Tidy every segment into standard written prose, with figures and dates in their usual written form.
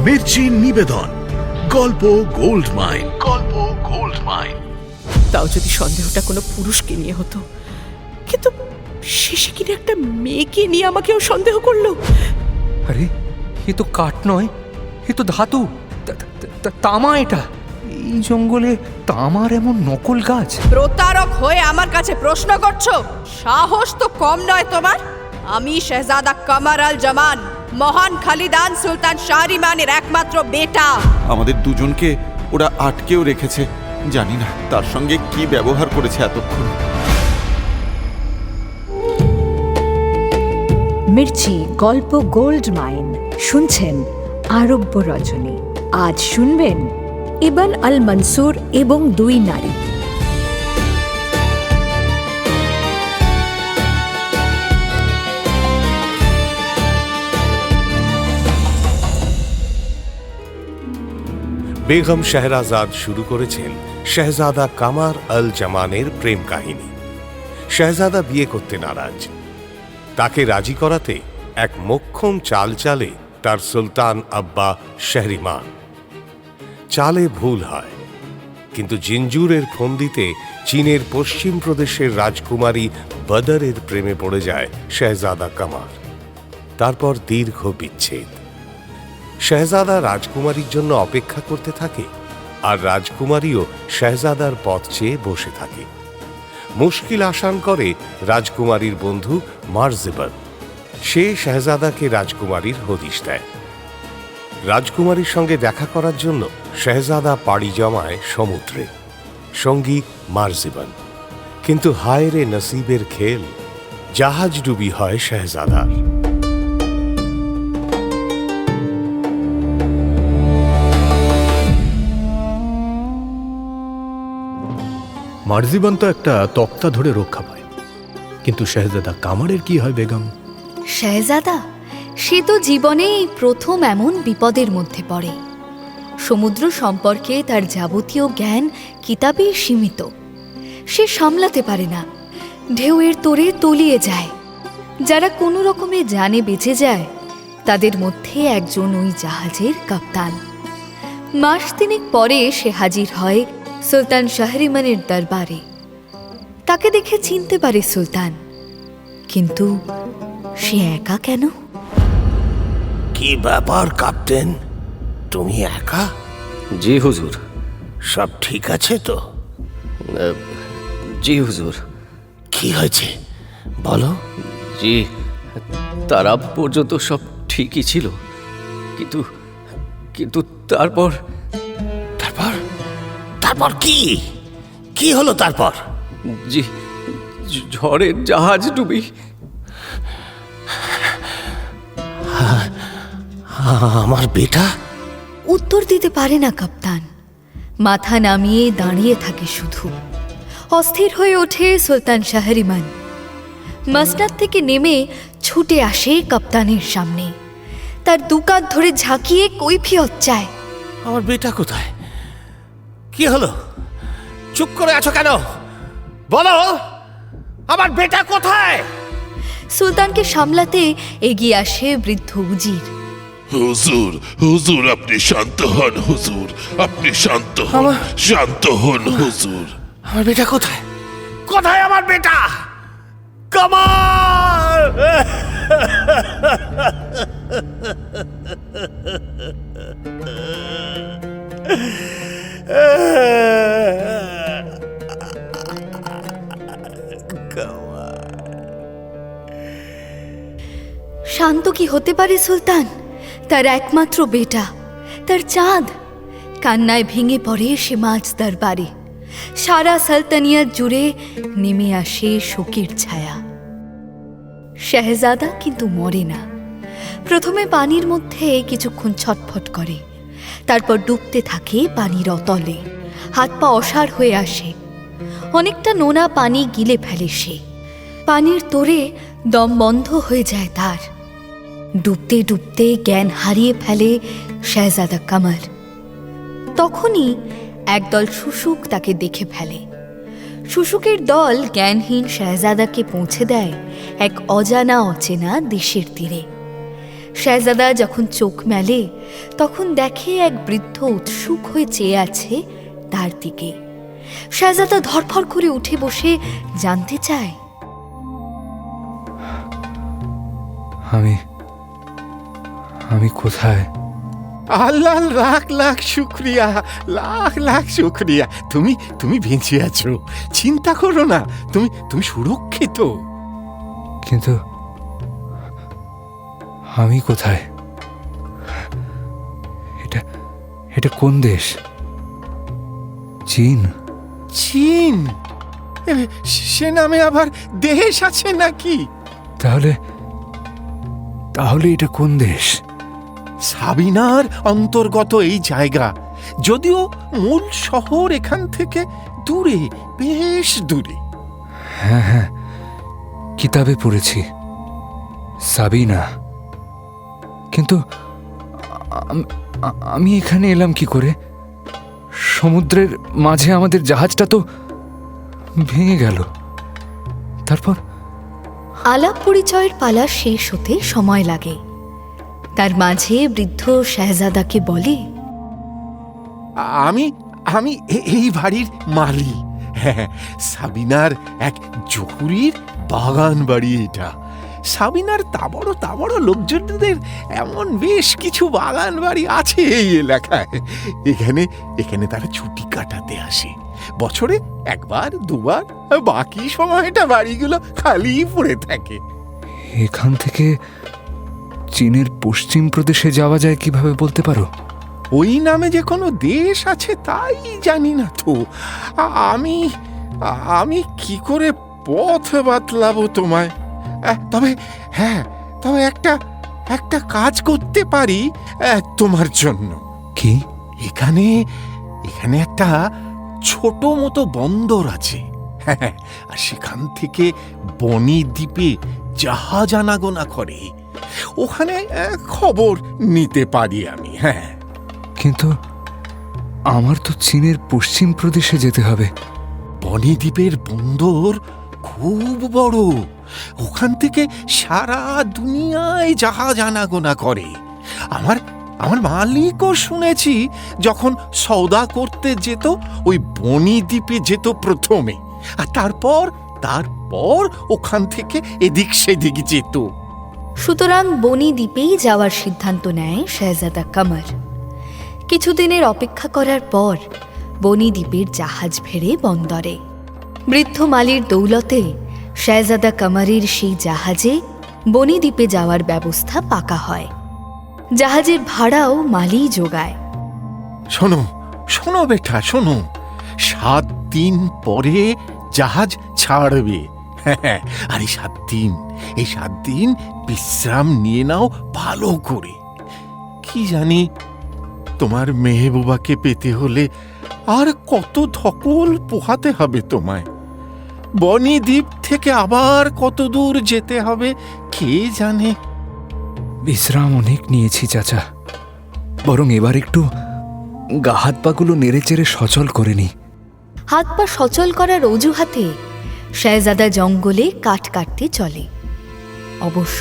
মির্চি নিবেদন, গল্প gold mine. গল্প গোল্ড মাইন। তাও যদি সন্দেহটা কোনো পুরুষকে নিয়ে হতো, কিন্তু শেষে কিনা একটা মেয়েকে নিয়ে আমাকেও সন্দেহ করলো। আরে এ তো কাঠ নয়, এ তো ধাতু, তামা। এটা এই জঙ্গলে তামার এমন নকল গাছ? প্রতারক হয়ে আমার কাছে প্রশ্ন করছো? সাহস তো কম নয় তোমার। আমি শেহজাদা কামার আল জামান, মহান খালিদান সুলতান শাহরিমানের একমাত্র বেটা। আমাদের দুজনকে ওরা আটকেও রেখেছে, জানি না তার সঙ্গে কি ব্যবহার করেছে এতক্ষণ। মির্চি গল্প গোল্ড মাইন শুনছেন আরব্য রজনী। আজ শুনবেন ইবন আল মনসুর এবং দুই নারী। বেগম শাহরাজাদ শুরু করেছেন শেহজাদা কামার আল জামানের প্রেম কাহিনী। শেহজাদা বিয়ে করতে নারাজ। তাকে রাজি করাতে এক মোক্ষম চাল চালে তার সুলতান আব্বা শাহরিমান। চালে ভুল হয়, কিন্তু জিঞ্জুরের ফন্দিতে চীনের পশ্চিম প্রদেশের রাজকুমারী বদরের প্রেমে পড়ে যায় শেহজাদা কামার। তারপর দীর্ঘ বিচ্ছেদ। শেহজাদা রাজকুমারীর জন্য অপেক্ষা করতে থাকে, আর রাজকুমারীও শেহজাদার পথ চেয়ে বসে থাকে। মুশকিল আসান করে রাজকুমারীর বন্ধু মারজেবান। সে শেহজাদাকে রাজকুমারীর হদিশ দেয়। রাজকুমারীর সঙ্গে দেখা করার জন্য শেহজাদা পাড়ি জমায় সমুদ্রে, সঙ্গী মারজেবান। কিন্তু হায় রে নসিবের খেল, জাহাজ ডুবি হয় শেহজাদার। মারজিবান তো একটা তক্তা ধরে রক্ষা পায়, কিন্তু শেহজাদা কামারের কি হয় বেগম? শেহজাদা সে তো জীবনেই প্রথম এমন বিপদের মধ্যে পড়ে। সমুদ্র সম্পর্কে তার যাবতীয় জ্ঞান কিতাবে সীমিত। সে সামলাতে পারে না, ঢেউয়ের তোড়ে তলিয়ে যায়। যারা কোনো রকমে জানে বেঁচে যায়, তাদের মধ্যে একজন ওই জাহাজের কাপ্তান। মাস তিনেক পরে সে হাজির হয় সুলতান শাহরিমানের দরবারে। তাকে দেখে চিনতে পারে সুলতান, কিন্তু সে একা কেন? কি ব্যাপার ক্যাপ্টেন, তুমি একা? জি হুজুর। সব ঠিক আছে তো? জি হুজুর। কি হয়েছে বলো? জি, তারা পর্যন্ত সব ঠিকই ছিল, কিন্তু কিন্তু তারপর তারপর তারপর কি কি হলো তারপর? জি, ঝড়ের জাহাজ ডুবি। আমার বেটা? উত্তর দিতে পারে না কাপ্তান। মাথা নামিয়ে দাঁড়িয়ে থাকে শুধু। অস্থির হয়ে ওঠে সুলতান শাহরিমান। মাসনাদ থেকে নেমে ছুটে আসে কাপ্তানের সামনে। তার দুকাত ধরে ঝাঁকিয়ে কৈফিয়ত চায়। আমার বেটা কোথায়? কি হলো? চুপ করে আছো কেন? বলো, আমার বেটা কোথায়? সুলতানকে সামলাতে এগিয়ে আসে বৃদ্ধ উজির। হুজুর, হুজুর, আপনি শান্ত হন হুজুর, আপনি শান্ত হন, শান্ত হন হুজুর। আমার বেটা কোথায়? কোথায় আমার বেটা? কামাল! শান্ত কি হতে পারে সুলতান? তার একমাত্র বেটা, তার চাঁদ। কান্নায় ভেঙে পড়ে সে মাঝ দরবারে। সারা সালতানিয়াত জুড়ে নেমে আসে শোকের ছায়া। শেহজাদা কিন্তু মরে না। প্রথমে পানির মধ্যে কিছুক্ষণ ছটফট করে, তারপর ডুবতে থাকে পানির অতলে। হাত পা অসাড় হয়ে আসে। অনেকটা নোনা পানি গিলে ফেলে সে। পানির তোড়ে দম বন্ধ হয়ে যায় তার। ডুবতে ডুবতে জ্ঞান হারিয়ে ফেলে শেহজাদা কামার। তখনই একদল শুশুক তাকে দেখে ফেলে। শুশুকের দল জ্ঞানহীন শেহজাদাকে পৌঁছে দেয় এক অজানা অচেনা দেশের তীরে। শেহজাদা যখন চোখ মেলে তখন দেখে এক বৃদ্ধ উৎসুক হয়ে চেয়ে আছে তার দিকে। শেহজাদা ধরফর করে উঠে বসে জানতে চায়, আমি কোথায়? আল্লাহ লাখ লাখ শুক্রিয়া, লাখ লাখ শুক্রিয়া। তুমি বেঁচে আছো, চিন্তা করো না, তুমি সুরক্ষিত। কিন্তু আমি কোথায়? এটা কোন দেশ? চীন? চীন? সে নামে আবার দেশ আছে নাকি? তাহলে এটা কোন দেশ? সাবিনার অন্তর্গত এই জায়গা, যদিও মূল শহর এখান থেকে দূরে, বেশ দূরে। হ্যাঁ, কিতাবে পড়েছি সাবিনা, কিন্তু আমি এখানে এলাম কি করে? সমুদ্রের মাঝে আমাদের জাহাজটা তো ভেঙে গেল। তারপর আলাপ পরিচয়ের পালা শেষ হতে সময় লাগে। তার মাঝে বৃদ্ধ শেহজাদাকে বলে, আমি এই বাড়ির মালি। হ্যাঁ, সাবিনার এক জহুরির বাগান বাড়ি এটা। সাবিনার তাবড় লোকজনদের এমন বেশ কিছু বাগান বাড়ি আছে এই এলাকায়। এখানে তারা ছুটি কাটাতে আসে, বছরে একবার দুবার, বাকি সময়টা বাড়িগুলো খালি পড়ে থাকে। এখান থেকে চীনের পশ্চিম প্রদেশে যাওয়া যায় কিভাবে বলতে পারো? ওই নামে যে কোনো দেশ আছে তাই জানি না তো। আমি কি করে পথ বাতলাবো তোমায়? তবে একটা কাজ করতে পারি তোমার জন্য। কি? এখানে একটা ছোট মতো বন্দর আছে। হ্যাঁ, আর সেখান থেকে বনি দ্বীপে জাহাজ আনাগোনা করে। ওখানে খবর নিতে পারি আমি। হ্যাঁ, কিন্তু আমার তো চীনের পশ্চিম প্রদেশে যেতে হবে। বনি দ্বীপের বন্দর খুব বড়, ওখান থেকে সারা দুনিয়ায় জাহাজ আনাগোনা করে। আমার মালিকও শুনেছি যখন সওদা করতে যেত ওই বনি দ্বীপে যেত প্রথমে, আর তারপর ওখান থেকে এদিক সেদিক যেত। সুতরাং বনি দ্বীপেই যাওয়ার সিদ্ধান্ত নেয় শেহজাদা কামার। কিছুদিনের অপেক্ষা করার পর বনি দ্বীপের জাহাজ ভেড়ে বন্দরে। বৃদ্ধ মালির দৌলতে শেহজাদা কামারের সেই জাহাজে বনি দ্বীপে যাওয়ার ব্যবস্থা পাকা হয়। জাহাজের ভাড়াও মালি যোগায়। শোনো বেটা, শোনো, 7 দিন পরে জাহাজ ছাড়বে। হ্যাঁ, আর এই 7 দিন বিশ্রাম নিয়ে নাও ভালো করে। কি জানি তোমার মেহবুবাকে পেতে হলে আর কত ধকল পোহাতে হবে তোমায়। বনি দ্বীপ থেকে আবার কত দূর যেতে হবে কে জানে। বিশ্রাম অনেক নিয়েছি চাচা, বরং এবার একটু গা হাত পাগুলো নেড়ে চেড়ে সচল করে নি। হাত পা সচল করার অজুহাতে শেহজাদা জঙ্গলে কাঠ কাটতে চলে। অবশ্য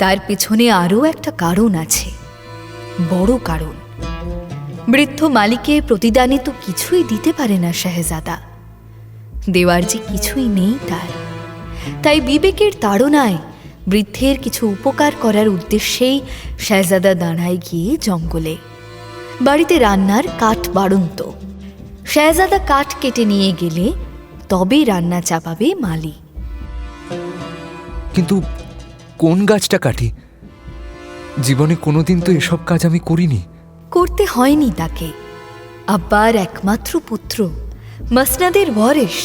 তার পেছনে আরও একটা কারণ আছে, বড় কারণ। বৃদ্ধ মালিকে প্রতিদানে তো কিছুই দিতে পারে না শেহজাদা, দেওয়ার যে কিছুই নেই তার। তাই বিবেকের তাড়নায় বৃদ্ধের কিছু উপকার করার উদ্দেশ্যেই শেহজাদা দাঁড়ায় গিয়ে জঙ্গলে। বাড়িতে রান্নার কাঠ বাড়ন্ত। শেহজাদা কাঠ কেটে নিয়ে গেলে তবেই রান্না চাপাবে মালি। কিন্তু কোন গাছটা কাটি? জীবনে কোনোদিন তো এসব কাজ আমি করিনি। করতে হয়নি তাকে। আব্বার একমাত্র পুত্র, মসনদের ওয়ারিশ,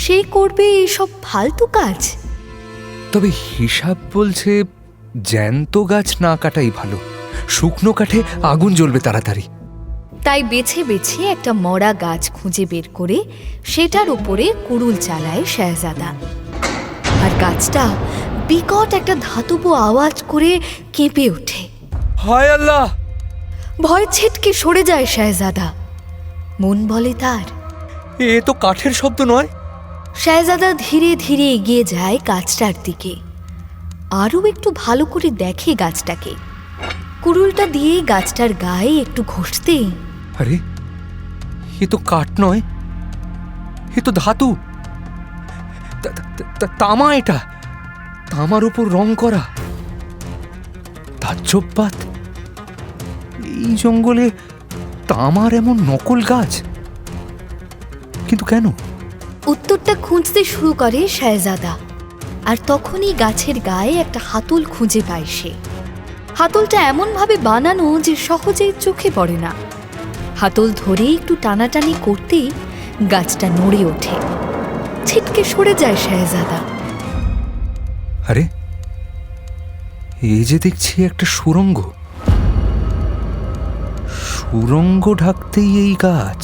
সে করবে এসব ফালতু কাজ? তবে হিসাব বলছে জ্যান্ত গাছ না কাটাই ভালো, শুকনো কাঠে আগুন জ্বলবে তাড়াতাড়ি। তাই বেছে বেছে একটা মরা গাছ খুঁজে বের করে সেটার উপরে কুড়ুল চালায় শেহজাদা। আর গাছটা বিকট একটা ধাতব আওয়াজ করে কেঁপে ওঠে। হায় আল্লাহ! ভয় ছিটকে সরে যায় শেহজাদা। মন বলে তার, এ তো কাঠের শব্দ নয়। শেহজাদা ধীরে ধীরে এগিয়ে যায় গাছটার দিকে। আরও একটু ভালো করে দেখে গাছটাকে। কুড়ুলটা দিয়ে গাছটার গায়ে একটু ঘষতেই আরে, এ তো কাঠ নয়, এ তো ধাতু। তামা এটা, তামার উপর রং করা। তাজ্জববাত, এই জঙ্গলে তামার এমন নকল গাছ, কিন্তু কেন? উত্তরটা খুঁজতে শুরু করে শাহজাদা। আর তখনই গাছের গায়ে একটা হাতল খুঁজে পায় সে। হাতলটা এমনভাবে বানানো যে সহজেই চোখে পড়ে না। হাতল ধরে একটু টানাটানি করতেই গাছটা নড়ে ওঠে। ছিটকে সরে যায় শাহজাদা। আরে, এই যে দেখছি একটা সুড়ঙ্গ। সুড়ঙ্গ ঢাকতেই এই গাছ,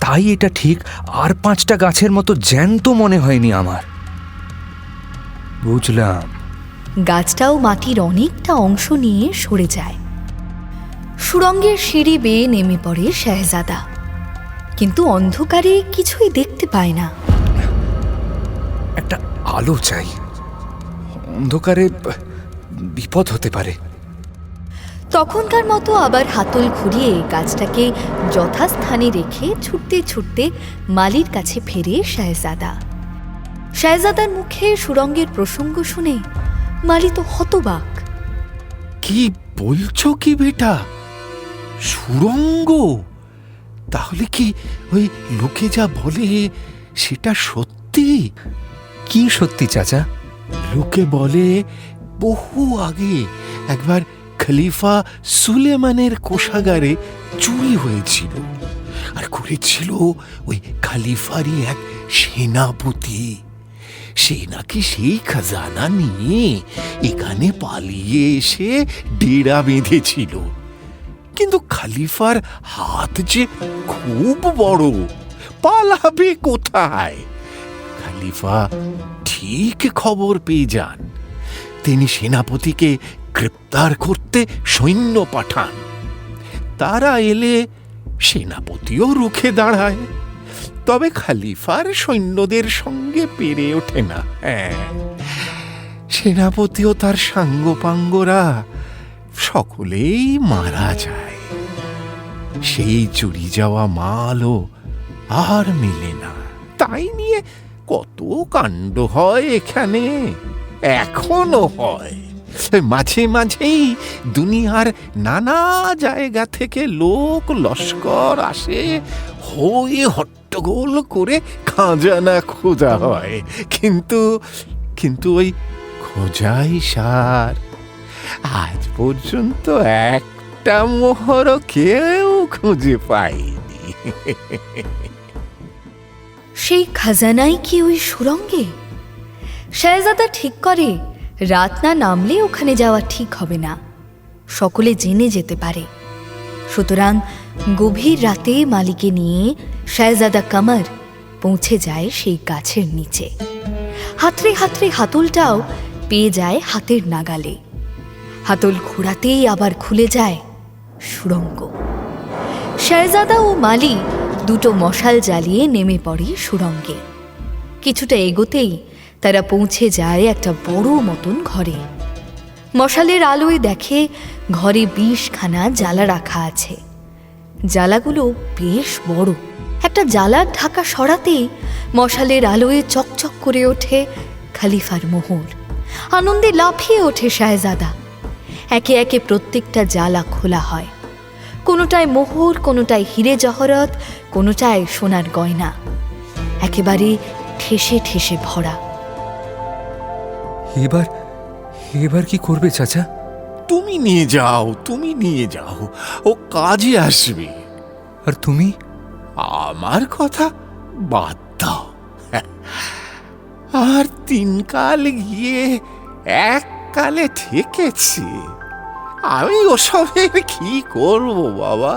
তাই এটা ঠিক আর 5টা গাছের মতো জ্যান্ত মনে হয়নি আমার। বুঝলাম। গাছটাও মাটির অনেকটা অংশ নিয়ে সরে যায়। সুড়ঙ্গের সিঁড়ি বেয়ে নেমে পড়ে শাহজাদা, কিন্তু অন্ধকারে কিছুই দেখতে পায় না। একটা আলো চাই, অন্ধকারে বিপদ হতে পারে। তখনকার মতো আবার হাতল ঘুরিয়ে গাছটাকে যথাস্থানে রেখে ছুটতে ছুটতে মালির কাছে ফেরে শাহজাদা। শাহজাদার মুখে সুড়ঙ্গের প্রসঙ্গ শুনে মালি তো হতবাক। কি বলছো কি বেটা? সুড়ঙ্গ? তাহলে কি ওই লোকে যা বলে সেটা সত্যি? কি সত্যি চাচা? লোকে বলে বহু আগে একবার খলিফা সুলেমানের কোষাগারে চুরি হয়েছিল, আর করেছিল ওই খলিফারই এক সেনাপতি। সে নাকি সেই খাজানা নিয়ে এখানে পালিয়ে এসে ডেরা বেঁধেছিল। কিন্তু খলিফার হাত যে খুব বড়, পালাবে কোথায়? খলিফা ঠিক খবর পেয়ে যান। তিনি সেনাপতিকে গ্রেপ্তার করতে সৈন্য পাঠান। তারা এলে সেনাপতিও রুখে দাঁড়ায়, তবে খলিফার সৈন্যদের সঙ্গে পেরে ওঠে না। সেনাপতিও তার সাঙ্গপাঙ্গরা সকলেই মারা যায়। সেই চুরি যাওয়া মালও আর মেলে না। তাই নিয়ে কত কাণ্ড হয় এখানে, এখনো হয়। মাঝে মাঝেই দুনিয়ার নানা জায়গা থেকে লোক লস্কর আসে, হয়ে হট্টগোল করে খাজানা খোঁজা হয়। কিন্তু ওই খোঁজাই সার। আজ পর্যন্ত একটা মোহরও কেউ খুঁজে পায়নি। সেই খাজানাই কি ওই সুড়ঙ্গে? শাহজাদা ঠিক করে রাত না নামলে ওখানে যাওয়া ঠিক হবে না, সকলে জেনে যেতে পারে। সুতরাং গভীর রাতে মালিকে নিয়ে শাহজাদা কামার পৌঁছে যায় সেই গাছের নিচে। হাতড়ে হাতড়ে হাতলটাও পেয়ে যায় হাতের নাগালে। হাতল ঘোরাতেই আবার খুলে যায় সুড়ঙ্গ। শাহজাদা ও মালি দুটো মশাল জ্বালিয়ে নেমে পড়ে সুড়ঙ্গে। কিছুটা এগোতেই তারা পৌঁছে যায় একটা বড় মতন ঘরে। মশালের আলোয় দেখে ঘরে 20খানা জ্বালা রাখা আছে। জ্বালাগুলো বেশ বড়। একটা জ্বালার ঢাকা সরাতেই মশালের আলোয় চকচক করে ওঠে খলিফার মোহর। আনন্দে লাফিয়ে ওঠে শাহজাদা। একে একে প্রত্যেকটা জ্বালা খোলা হয়। কোনোটায় মোহর, কোনোটায় হিরে জহরত, কোনোটায় সোনার গয়না, একেবারে ঠেসে ঠেসে ভরা। এবার কি করবে চাচা? তুমি নিয়ে যাও, তুমি নিয়ে যাও, ও কাজে আসবে। আর তুমি? আমার কথা বাদ দাও। আর 3 কাল গিয়ে 1 কালে ঠেকেছি। আমি ওসবের কি করব বাবা?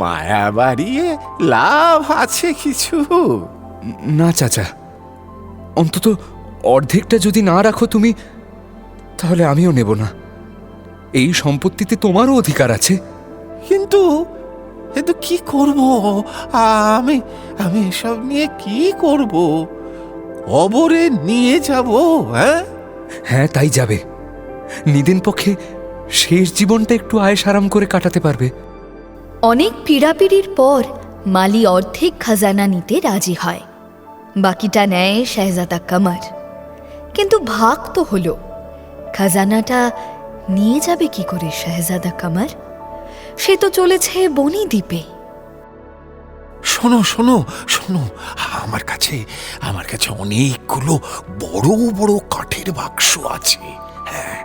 মায়া বাড়িয়ে লাভ আছে কিছু? না চাচা, অন্তত অর্ধেকটা যদি না রাখো তুমি, তাহলে আমিও নেব না। এই সম্পত্তিতে তোমারও অধিকার আছে। কিন্তু কি করব আমি? এসব নিয়ে কি করব? অবরে নিয়ে যাব? হ্যাঁ, হ্যাঁ, তাই যাবে। নিদেন পক্ষে শেষ জীবনটা একটু আয়েশ আরাম করে কাটাতে পারবে। অনেক পীড়াপিড়ির পর মালি অর্ধেক খাজানা নিতে রাজি হয়, বাকিটা নেয় শেহজাদা কামার। কিন্তু ভাগ তো হলো, খাজানাটা নিয়ে যাবে কি করে শেহজাদা কামার? সে তো চলেছে বনি দ্বীপে। শোনো শোনো শোনো, আমার কাছে অনেকগুলো বড় বড় কাঠের বাক্স আছে। হ্যাঁ,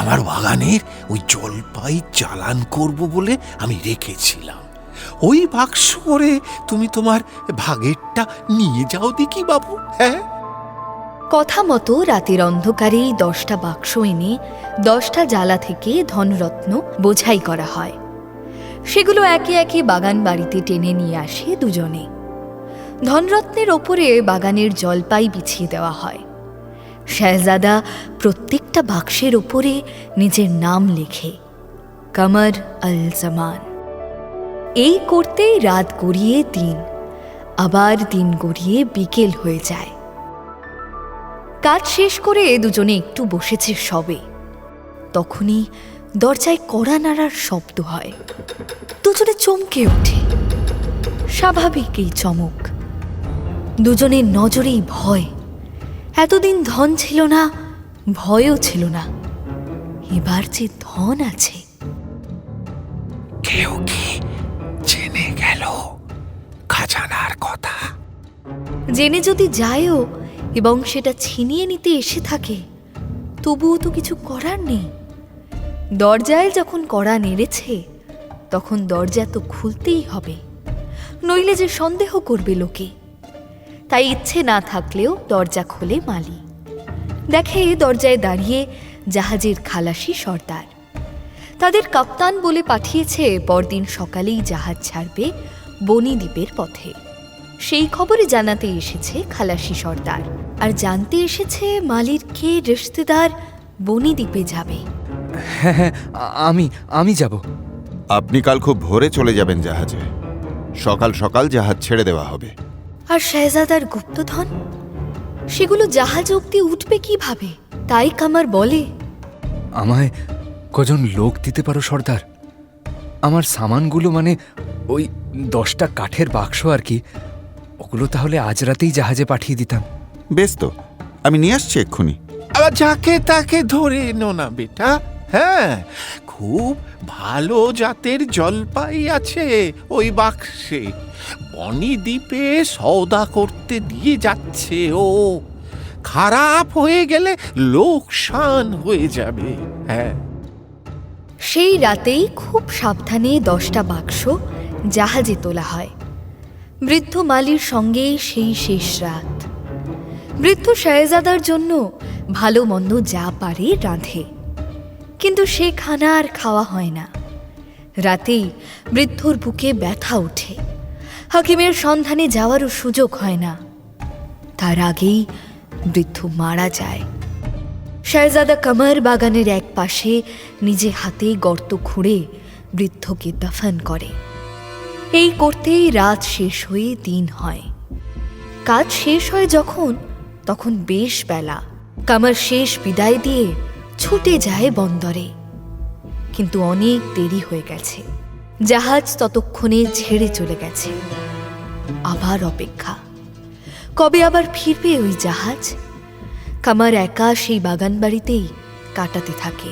আমার বাগানের ওই জলপাই চালান করব বলে আমি রেখেছিলাম। ওই বাক্স করে তুমি তোমার ভাগেরটা নিয়ে যাও দেখি বাবু। হ্যাঁ, কথা মতো রাতের অন্ধকারেই 10টা বাক্স এনে 10টা জ্বালা থেকে ধনরত্ন বোঝাই করা হয়। সেগুলো একে একে বাগান বাড়িতে টেনে নিয়ে আসে দুজনে। ধনরত্নের ওপরে বাগানের জলপাই বিছিয়ে দেওয়া হয়। শেহজাদা প্রত্যেকটা বাক্সের ওপরে নিজের নাম লেখে, কামার আল জামান। এই করতেই রাত গড়িয়ে দিন, আবার দিন গড়িয়ে বিকেল হয়ে যায়। কাজ শেষ করে দুজনে একটু বসেছে সবে, তখনই দরজায় কড়া নাড়ার শব্দ হয়। দুজনে চমকে ওঠে। স্বাভাবিক এই চমক, দুজনের নজরেই ভয়। এতদিন ধন ছিল না, ভয়ও ছিল না, এবার যে ধন আছে। কেউ কি জেনে গেল খাজানার কথা? জেনে যদি যায়ও এবং সেটা ছিনিয়ে নিতে এসে থাকে, তবুও তো কিছু করার নেই। দরজায় যখন কড়া নেড়েছে, তখন দরজা তো খুলতেই হবে, নইলে যে সন্দেহ করবে লোকে। তাই ইচ্ছে না থাকলেও দরজা খোলে মালি। দেখে দরজায় দাঁড়িয়ে জাহাজের খালাসি সর্দার। তাদের কাপ্তান বলে পাঠিয়েছে পরদিন সকালেই জাহাজ ছাড়বে বনি দ্বীপের পথে। সেই খবরে জানাতে এসেছে খালাসি সর্দার, আর জানতে এসেছে মালির কে রিশতেদার বনি দ্বীপে যাবে। হ্যাঁ হ্যাঁ, আমি যাব। আপনি কাল খুব ভোরে চলে যাবেন জাহাজে। সকাল সকাল জাহাজ ছেড়ে দেওয়া হবে। আর শেহজাদার গুপ্তধন, সেগুলো জাহাজ অব্দি উঠবে কিভাবে? তাই কামার বলে, আমায় কজন লোক দিতে পারো সর্দার? আমার সামানগুলো, মানে ওই 10টা কাঠের বাক্স আর কি, ওগুলো তাহলে আজ রাতেই জাহাজে পাঠিয়ে দিতাম। বেশ, তো আমি নিয়ে আসছি এক্ষুনি। আবার যাকে তাকে ধরে এনো না বেটা। হ্যাঁ, খুব ভালো জাতের জলপাই আছে ওই বাক্সে। বনি দ্বীপে সওদা করতে দিয়ে যাচ্ছে ও। খারাপ হয়ে গেলে লোকসান হয়ে যাবে। হ্যাঁ, সেই রাতেই খুব সাবধানে 10টা বাক্স জাহাজে তোলা হয়। বৃদ্ধ মালির সঙ্গে সেই শেষ রাত। বৃদ্ধ শেহজাদার জন্য ভালো মন্দ যা পারে রাঁধে, কিন্তু সে খানা আর খাওয়া হয় না। রাতেই বৃদ্ধর বুকে ব্যথা ওঠে, হাকিমের সন্ধানে যাওয়ারও সুযোগ হয় না। তার আগেই বৃদ্ধ মারা যায়। শেহজাদা কামার বাগানের এক পাশে নিজে হাতে গর্ত খুঁড়ে বৃদ্ধকে দাফন করে। এই করতেই রাত শেষ হয়ে দিন হয়। কাজ শেষ হয় যখন, তখন বেশ বেলা। কামার শেষ বিদায় দিয়ে ছুটে যায় বন্দরে, কিন্তু অনেক দেরি হয়ে গেছে। জাহাজ ততক্ষণে ছেড়ে চলে গেছে। আবার অপেক্ষা, কবে আবার ফিরবে ওই জাহাজ? কামার একা সেই বাগান বাড়িতেই কাটাতে থাকে।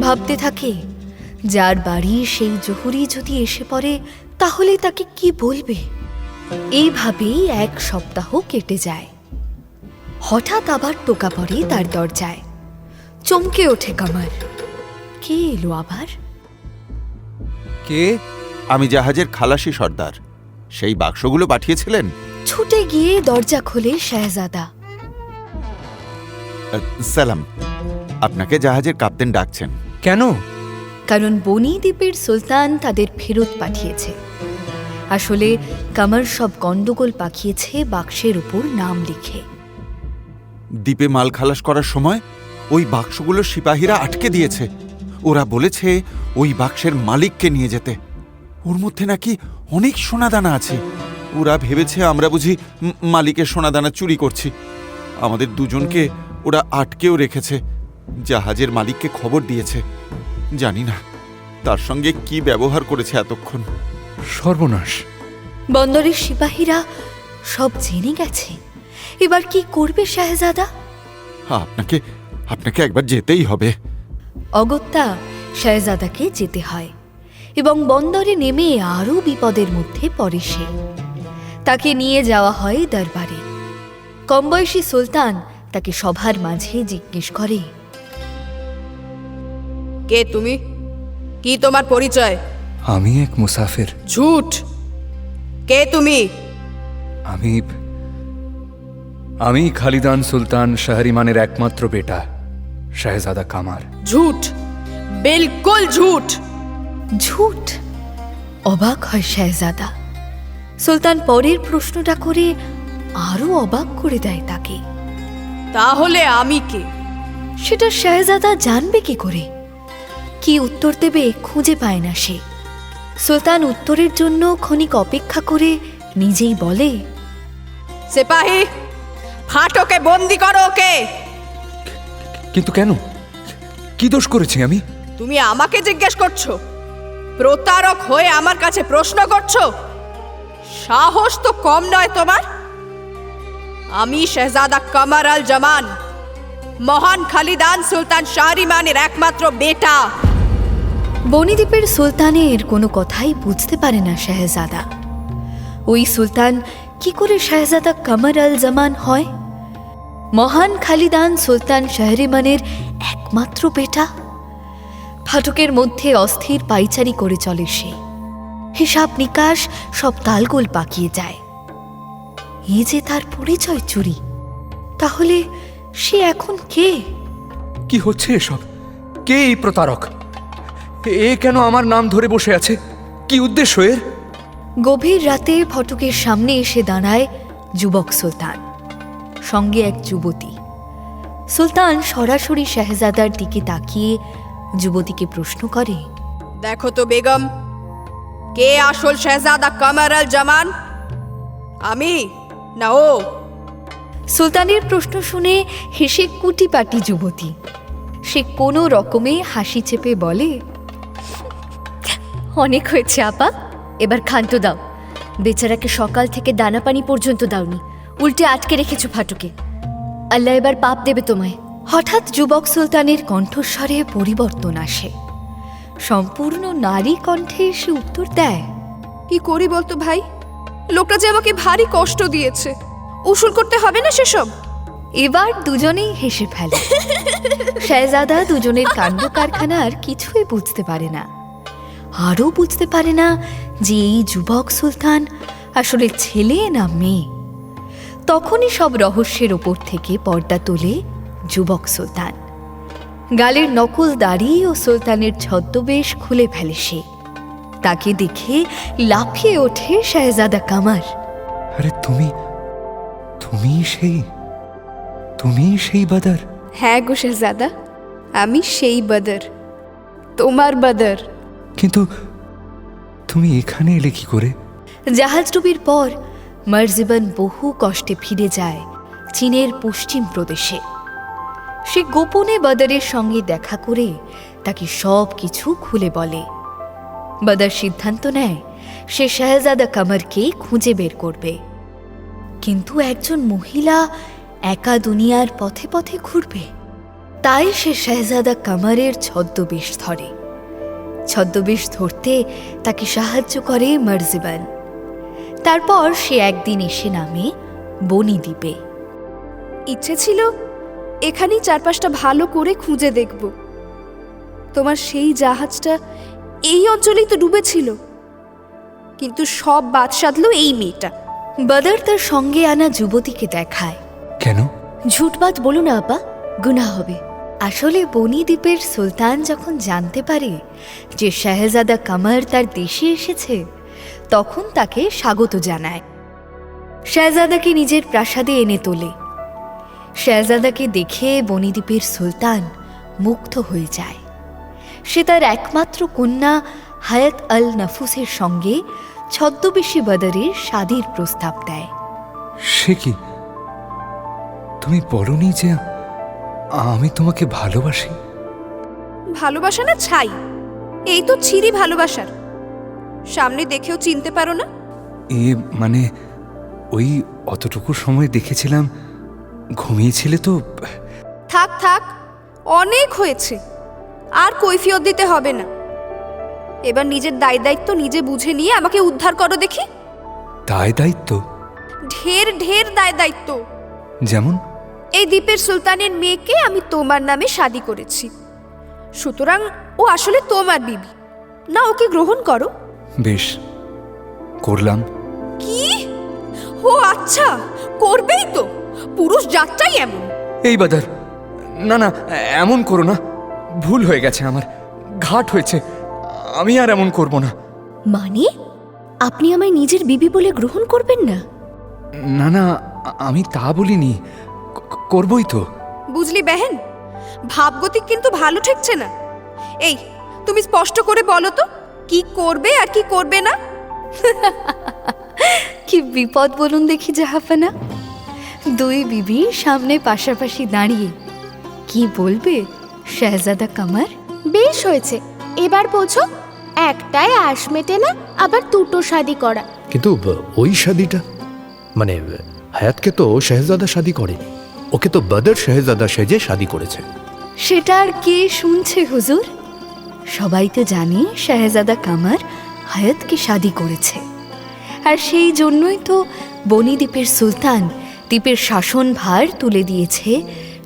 ভাবতে থাকে, যার বাড়ি সেই জহুরি যদি এসে পড়ে, তাহলে তাকে কি বলবে? এইভাবেই 1 সপ্তাহ কেটে যায়। হঠাৎ আবার টোকা পড়ে তার দরজায়। চমকে ওঠে কামার। কে এলো আবার? কে? আমি জাহাজের খালাসি সর্দার। সেই বাক্সগুলো পাঠিয়েছিলেন? ছুটে গিয়ে দরজা খোলে শেহজাদা। সালাম, আপনাকে জাহাজের কাপ্তেন ডাকছেন। কেন? কারণ বনি দ্বীপের সুলতান তাদের ফেরত পাঠিয়েছে। আসলে কামার সব গন্ডগোল পাকিয়েছে বাক্সের উপর নাম লিখে। দ্বীপে মাল খালাস করার সময় ওই বাক্সগুলো সিপাহীরা আটকে দিয়েছে। ওরা বলেছে ওই বাক্সের মালিককে নিয়ে যেতে। ওর মধ্যে নাকি অনেক সোনাদানা আছে। ওরা ভেবেছে আমরা বুঝি মালিকের সোনাদানা চুরি করছি। আমাদের দুজনকে ওরা আটকেও রেখেছে, জাহাজের মালিককে খবর দিয়েছে। জানি না তার সঙ্গে কি ব্যবহার করেছে এতক্ষণ। সর্বনাশ! বন্দরের সিপাহীরা সব জেনে গেছে। এবার কি করবে শাহজাদা? আপনাকে আপনাকে একবার যেতেই হবে। অগত্যা শাহজাদাকে যেতে হয় এবং বন্দরে নেমে আরও বিপদের মধ্যে পড়ে সে। তাকে নিয়ে যাওয়া হয় দরবারে। কমবয়সী সুলতান তাকে সভার মাঝে জিজ্ঞেস করে, কে তুমি? কি তোমার পরিচয়? আমি এক মুসাফির। ঝুট! কে তুমি? আমি খালিদান সুলতান শাহরিমানের একমাত্র বেটা শাহজাদা কামার। ঝুট! বিলকুল ঝুট! ঝুট! অবাক হয় শাহজাদা। সুলতান পরের প্রশ্নটা করে আরো অবাক করে দেয় তাকে। তাহলে আমি কে? সেটা শাহজাদা জানবে কি করে? কি উত্তর দেবে খুঁজে পায় না সে। সুলতান উত্তরের জন্য ক্ষণিক অপেক্ষা করে নিজেই বলে, সিপাহী, ফাটকে বন্দি করো ওকে। কিন্তু কেন? কি দোষ করেছি আমি? তুমি আমাকে জিজ্ঞেস করছো? প্রতারক হয়ে আমার কাছে প্রশ্ন করছো? সাহস তো কম নয় তোমার। আমি শেহজাদা কামার আল জামান, মহান খালিদান সুলতান শাহরিমানের একমাত্র বেটা। বনিদ্বীপের সুলতানের কোনো কথাই বুঝতে পারে না শাহজাদা। ওই সুলতান কি করে শাহজাদা কামার আল জামান হয়? মহান খালিদান সুলতান শাহরিমানের একমাত্র বেটা। ফাটকের মধ্যে অস্থির পাইচারি করে চলে সে। হিসাব নিকাশ সব তালগোল পাকিয়ে যায়। এ যে তার পরিচয় চুরি। তাহলে সে এখন কে? কি হচ্ছে এসব? কে এই প্রতারক? এ কেন আমার নাম ধরে বসে আছে? কি উদ্দেশ্য এর? গভীর রাতে ফটকের সামনে এসে দাঁড়ায় যুবক সুলতান, সঙ্গে এক যুবতী। সুলতান সরাসরি শাহজাদার দিকে তাকিয়ে যুবতীকে প্রশ্ন করে, দেখো তো বেগম, কে আসল শেহজাদা কামার আল জামান? আমি না ও? সুলতানের প্রশ্ন শুনে হেসে কুটিপাটি যুবতী। সে কোনো রকমে হাসি চেপে বলে, অনেক হয়েছে আপা, এবার ক্ষান্ত দাও। বেচারাকে সকাল থেকে দানা পানি পর্যন্ত দাওনি, উল্টে আটকে রেখেছো ফাটকে। আল্লাহ এবার পাপ দেবে তোমায়। হঠাৎ যুবক সুলতানের কণ্ঠস্বরে পরিবর্তন আসে। সম্পূর্ণ নারী কণ্ঠে সে উত্তর দেয়, কি করি বলতো ভাই? লোকটা যে আমাকে ভারী কষ্ট দিয়েছে, উসুল করতে হবে না সেসব? এবার দুজনেই হেসে ফেলে। শাহজাদা দুজনের কাণ্ড কারখানার কিছুই বুঝতে পারে না। আরও বুঝতে পারে না যে এই যুবক সুলতান আসলে ছেলে না মেয়ে। তখনই সব রহস্যের ওপর থেকে পর্দা তোলে যুবক সুলতান। গালের নকল দাড়ি ও সুলতানের ছদ্মবেশ খুলে ফেলে সে। তাকে দেখে লাফিয়ে ওঠে শাহজাদা কামার। আরে তুমি সেই বাদার? হ্যাঁ গো শেহজাদা, আমি সেই বদর, তোমার বদর। কিন্তু তুমি এখানে এলে কি করে? জাহাজডুবির পর মার্জিবান বহু কষ্টে ফিরে যায় চীনের পশ্চিম প্রদেশে। সে গোপনে বদরের সঙ্গে দেখা করে তাকে সব কিছু খুলে বলে। বদর সিদ্ধান্ত নেয় সে শাহজাদা কামারকে খুঁজে বের করবে। কিন্তু একজন মহিলা একা দুনিয়ার পথে পথে ঘুরবে, তাই সে শাহজাদা কামারের ছদ্মবেশ ধরে। ছদ্মবেশ ধরতে তাকে সাহায্য করে মার্জিবান। তারপর সে একদিন এসে নামে বনিদ্বীপে। ইচ্ছে ছিল এখানেই চারপাশটা ভালো করে খুঁজে দেখব। তোমার সেই জাহাজটা এই অঞ্চলেই তো ডুবেছিল, কিন্তু সব বাদ সাধলো এই মেয়েটা। বদর তার সঙ্গে আনা যুবতীকে দেখায়। কেন? ঝুটবাদ বলো না আপা, গুনাহ হবে। আসলে বনিদ্বীপের সুলতান যখন জানতে পারে যে শাহজাদা কামার তার দেশে এসেছে, তখন তাকে স্বাগত জানায়। শাহজাদাকে নিজের প্রাসাদে এনে তোলে। শাহজাদাকে দেখে বনিদ্বীপের সুলতান মুগ্ধ হয়ে যায়। সে তার একমাত্র কন্যা হায়াত আল নাফুসের সঙ্গে ছদ্মবেশী বদরের শাদির প্রস্তাব দেয়। সে কি, তুমি বলনি যে আমি তোমাকে ভালোবাসি? ভালোবাসা না ছাই, এই তো ছিরি ভালোবাসার। সামনে দেখেও চিনতে পারো না? এ মানে ওই অতটুকু সময় দেখেছিলাম, ঘুমিয়েছিলে তো। থাক থাক, অনেক হয়েছে, আর কৈফিয়ত দিতে হবে না। এবার নিজের দায় দায়িত্ব নিজে বুঝে নিয়ে আমাকে উদ্ধার করো দেখি। দায় দায়িত্ব? ঢের ঢের দায় দায়িত্ব। যেমন? এই দ্বীপের সুলতানের মেয়েকে আমি তোমার নামে শাদি করেছি, সুতরাং ও আসলে তোমার বিবি না, ওকে গ্রহণ করো। বেশ, করলাম। কি? ও আচ্ছা, করবেই তো, পুরুষ জাতটাই এমন। এই বাদার, না না, এমন করো না, ভুল হয়ে গেছে আমার, ঘাট হয়েছে, আমি আর এমন করব না। মানে আপনি আমায় নিজের বিবি বলে গ্রহণ করবেন না? না না, আমি তা বলিনি, করবই তো। বুঝলি বেহেন, ভাবগতিক কিন্তু ভালো ঠেকছে না। এই, তুমি স্পষ্ট করে বলো তো, কি করবে আর কি করবে না? কি বিপদ বলুন দেখি জাহাপানা। দুই বিবি সামনে পাশাপাশি দাঁড়িয়ে কি বলবে শাহজাদা কামার? বেশ হয়েছে, এবার বোঝো, একটাই আশ মেটে না, আবার দুটো শাদি করা। কিন্তু ওই শাদিটা, মানে হায়াতকে তো শেহজাদা শাদি করেনি, ওকে তো বদর শেহজাদা সেজে শাদি করেছে। সেটা আর কে শুনছে হুজুর? সবাই তো জানে শাহজাদা কামার হায়াতকে শাদি করেছে, আর সেই জন্যই তো বনি দ্বীপের সুলতান দ্বীপের শাসন ভার তুলে দিয়েছে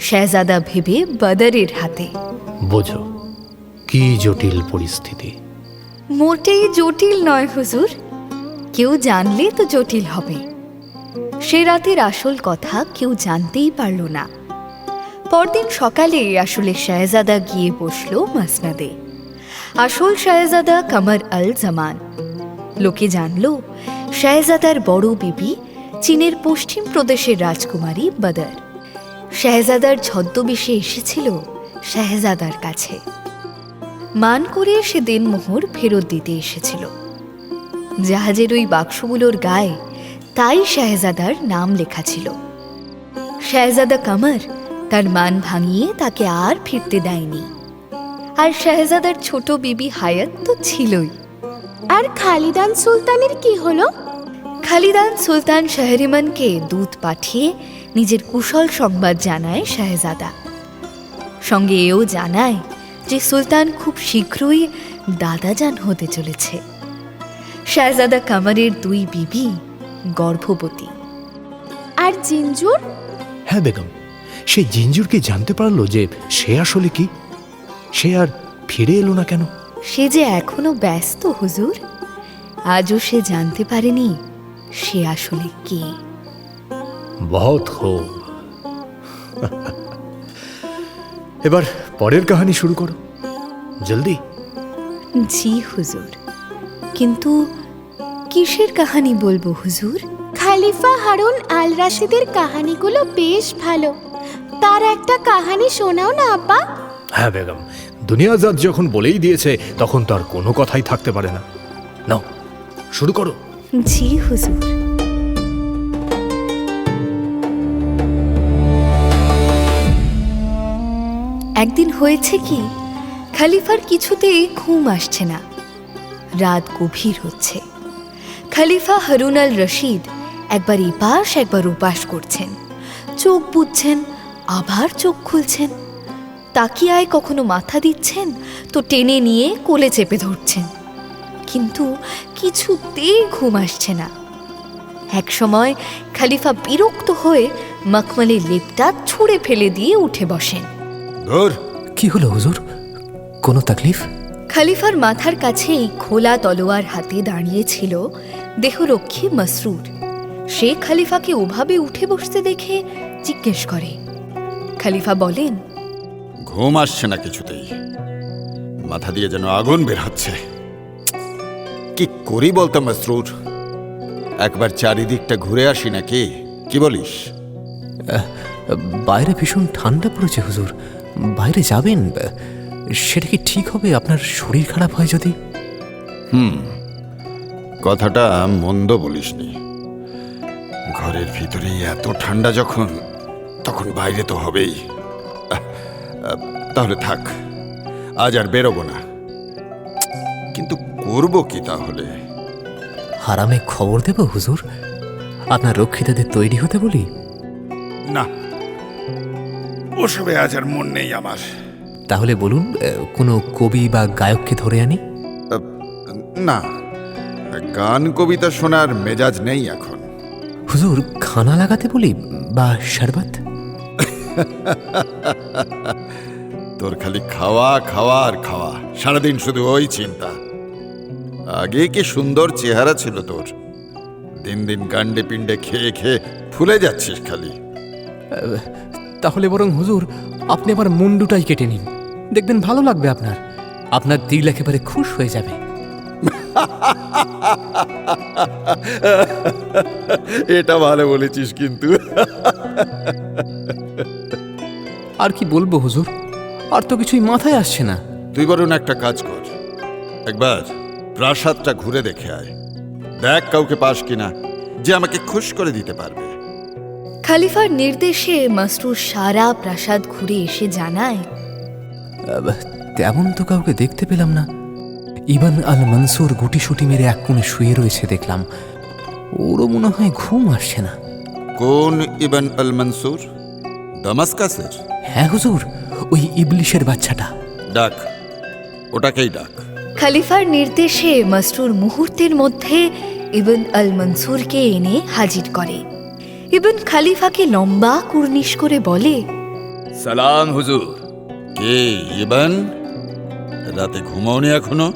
শাহজাদা ভেবে বদরের হাতে। বোঝো কি জটিল পরিস্থিতি। মোটেই জটিল নয় হুজুর, কেউ জানলে তো জটিল হবে। সে রাতের আসল কথা কেউ জানতেই পারল না। পরদিন সকালে আসলে শাহজাদা গিয়ে বসল মাসনাদে। আসল শাহজাদা কামার আল জামান। লোকে জানল শাহজাদার বড় বিবি চীনের পশ্চিম প্রদেশের রাজকুমারী বদর। শাহজাদার ছদ্মবেশে এসেছিল শাহজাদার কাছে, মান করে সে দেনমোহর ফেরত দিতে এসেছিল। জাহাজের ওই বাক্সগুলোর গায়ে তাই শাহজাদার নাম লেখা ছিল। শাহজাদা কামার তার মান ভাঙিয়ে তাকে আর ফিরতে দেয়নি। আর শাহজাদার ছোট বিবি হায়াত তো ছিলই। আর খালিদান সুলতানের কি হলো? খালিদান সুলতান শাহরিমানকে দূত পাঠিয়ে নিজের কুশল সংবাদ জানায় শাহজাদা। সঙ্গে এও জানায় যে সুলতান খুব শীঘ্রই দাদাজান হতে চলেছে। শাহজাদা কামারের দুই বিবি গর্ভবতী। আর জিঞ্জুর? হ্যাঁ বেগম, সেই জিঞ্জুর কি জানতে পারলো যে সে আসলে কি? সে আর ফিরে এলো না কেন? সে যে এখনো ব্যস্ত হুজুর, আজও সে জানতে পারেনি সে আসলে কে। বহুত খুব। এবার পরের কাহিনী শুরু করো, জলদি। জি হুজুর, কিন্তু কিসের কাহানি বলবো হুজুর? খালিফা হারুন আল রাশিদের কাহানিগুলো বেশ ভালো, তার একটা কাহানি শোনাও না আব্বা। হ্যাঁ বেগম, দুনিয়াজাত যখন বলেই দিয়েছে তখন তার কোনো কথাই থাকতে পারে না। নাও শুরু করো। জি হুজুর। একদিন হয়েছে কি, খলিফার কিছুতেই ঘুম আসছে না। রাত গভীর হচ্ছে। খলিফা হারুন আল রশিদ একবার এপাশ একবার ওপাশ করছেন, চোখ বুজছেন আবার চোখ খুলছেন, তাকিয়ায় কখনো মাথা দিচ্ছেন তো টেনে নিয়ে কোলে চেপে ধরছেন, কিন্তু কিছুতেই ঘুম আসছে না। একসময় খলিফা বিরক্ত হয়ে মখমলের লেপটা ছুঁড়ে ফেলে দিয়ে উঠে বসেন। কি হলো হুজুর, কোনো তাকলিফ? খলিফার মাথার কাছেই খোলা তলোয়ার হাতে দাঁড়িয়েছিল দেহরক্ষী মসরুর। সে খলিফাকে ওভাবে উঠে বসতে দেখে জিজ্ঞেস করে। খলিফা বলেন, ঘুম আসছে না কিছুতেই, মাথা দিয়ে যেন আগুন বের হচ্ছে। কি করি বলতো মসরুর, একবার চারিদিকটা ঘুরে আসি নাকি, কি বলিস? বাইরে ভীষণ ঠান্ডা পড়েছে হুজুর, বাইরে যাবেন? সেটা কি ঠিক হবে? আপনার শরীর খারাপ হয় যদি? কথাটা মন্দ বলিসনি। ঘরের ভিতরেই এত ঠান্ডা যখন, তখন বাইরে তো হবেই। তাহলে থাক, আজ আর বেরোবো না। কিন্তু করবো কি তাহলে? হারামে খবর দেব হুজুর? আপনার রক্ষিতাদের তৈরি হতে বলি? না, ওসবে আজ আর মন নেই আমার। তাহলে বলুন, কোনো কবি বা গায়ককে ধরে আনি? না, গান কবিতা শোনার মেজাজ নেই এখন। হুজুর, খানা লাগাতে বলি বা শরবত? তোর খালি খাওয়া খাওয়া আর খাওয়া, সারাদিন শুধু ওই চিন্তা। আগে কি সুন্দর চেহারা ছিল তোর, দিন দিন গান্ডে পিণ্ডে খেয়ে খেয়ে ফুলে যাচ্ছিস খালি। তাহলে বরং হুজুর আপনি আবার মুন্ডুটাই কেটে নিন, দেখবেন ভালো লাগবে আপনার। আপনার দিল একেবারে খুশ হয়ে যাবে। এটা ভালো বলেছিস কিন্তু। আর কি বলবো হুজুর, আর তো কিছুই মাথায় আসছে না। তুই বরং একটা কাজ কর, একবার প্রাসাদটা ঘুরে দেখে আয়। দেখ কাউকে পাস কিনা যে আমাকে খুশ করে দিতে পারবে। খলিফার নির্দেশে মাসরুর সারা প্রাসাদ ঘুরে এসে জানায়, তেমন তো কাউকে দেখতে পেলাম না। ইবান আল মনসুর গুটিসুটি মেরে এক কোণে শুয়ে রয়েছে দেখলাম। ওরও মনে হয় ঘুম আসছে না। কোন ইবন আল মনসুর? দামাস্কাসের? হ্যাঁ হুজুর, ওই ইবলিশের বাচ্চাটা। ডাক, ওটাকেই ডাক। খলিফার নির্দেশে মাসরুর মুহূর্তের মধ্যে ইবন আল মনসুরকে এনে হাজির করে। ইবন খলিফাকে লম্বা কুর্নিশ করে বলে, সালাম হুজুর। কে ইবন? রাতে ঘুমাওনি এখনো?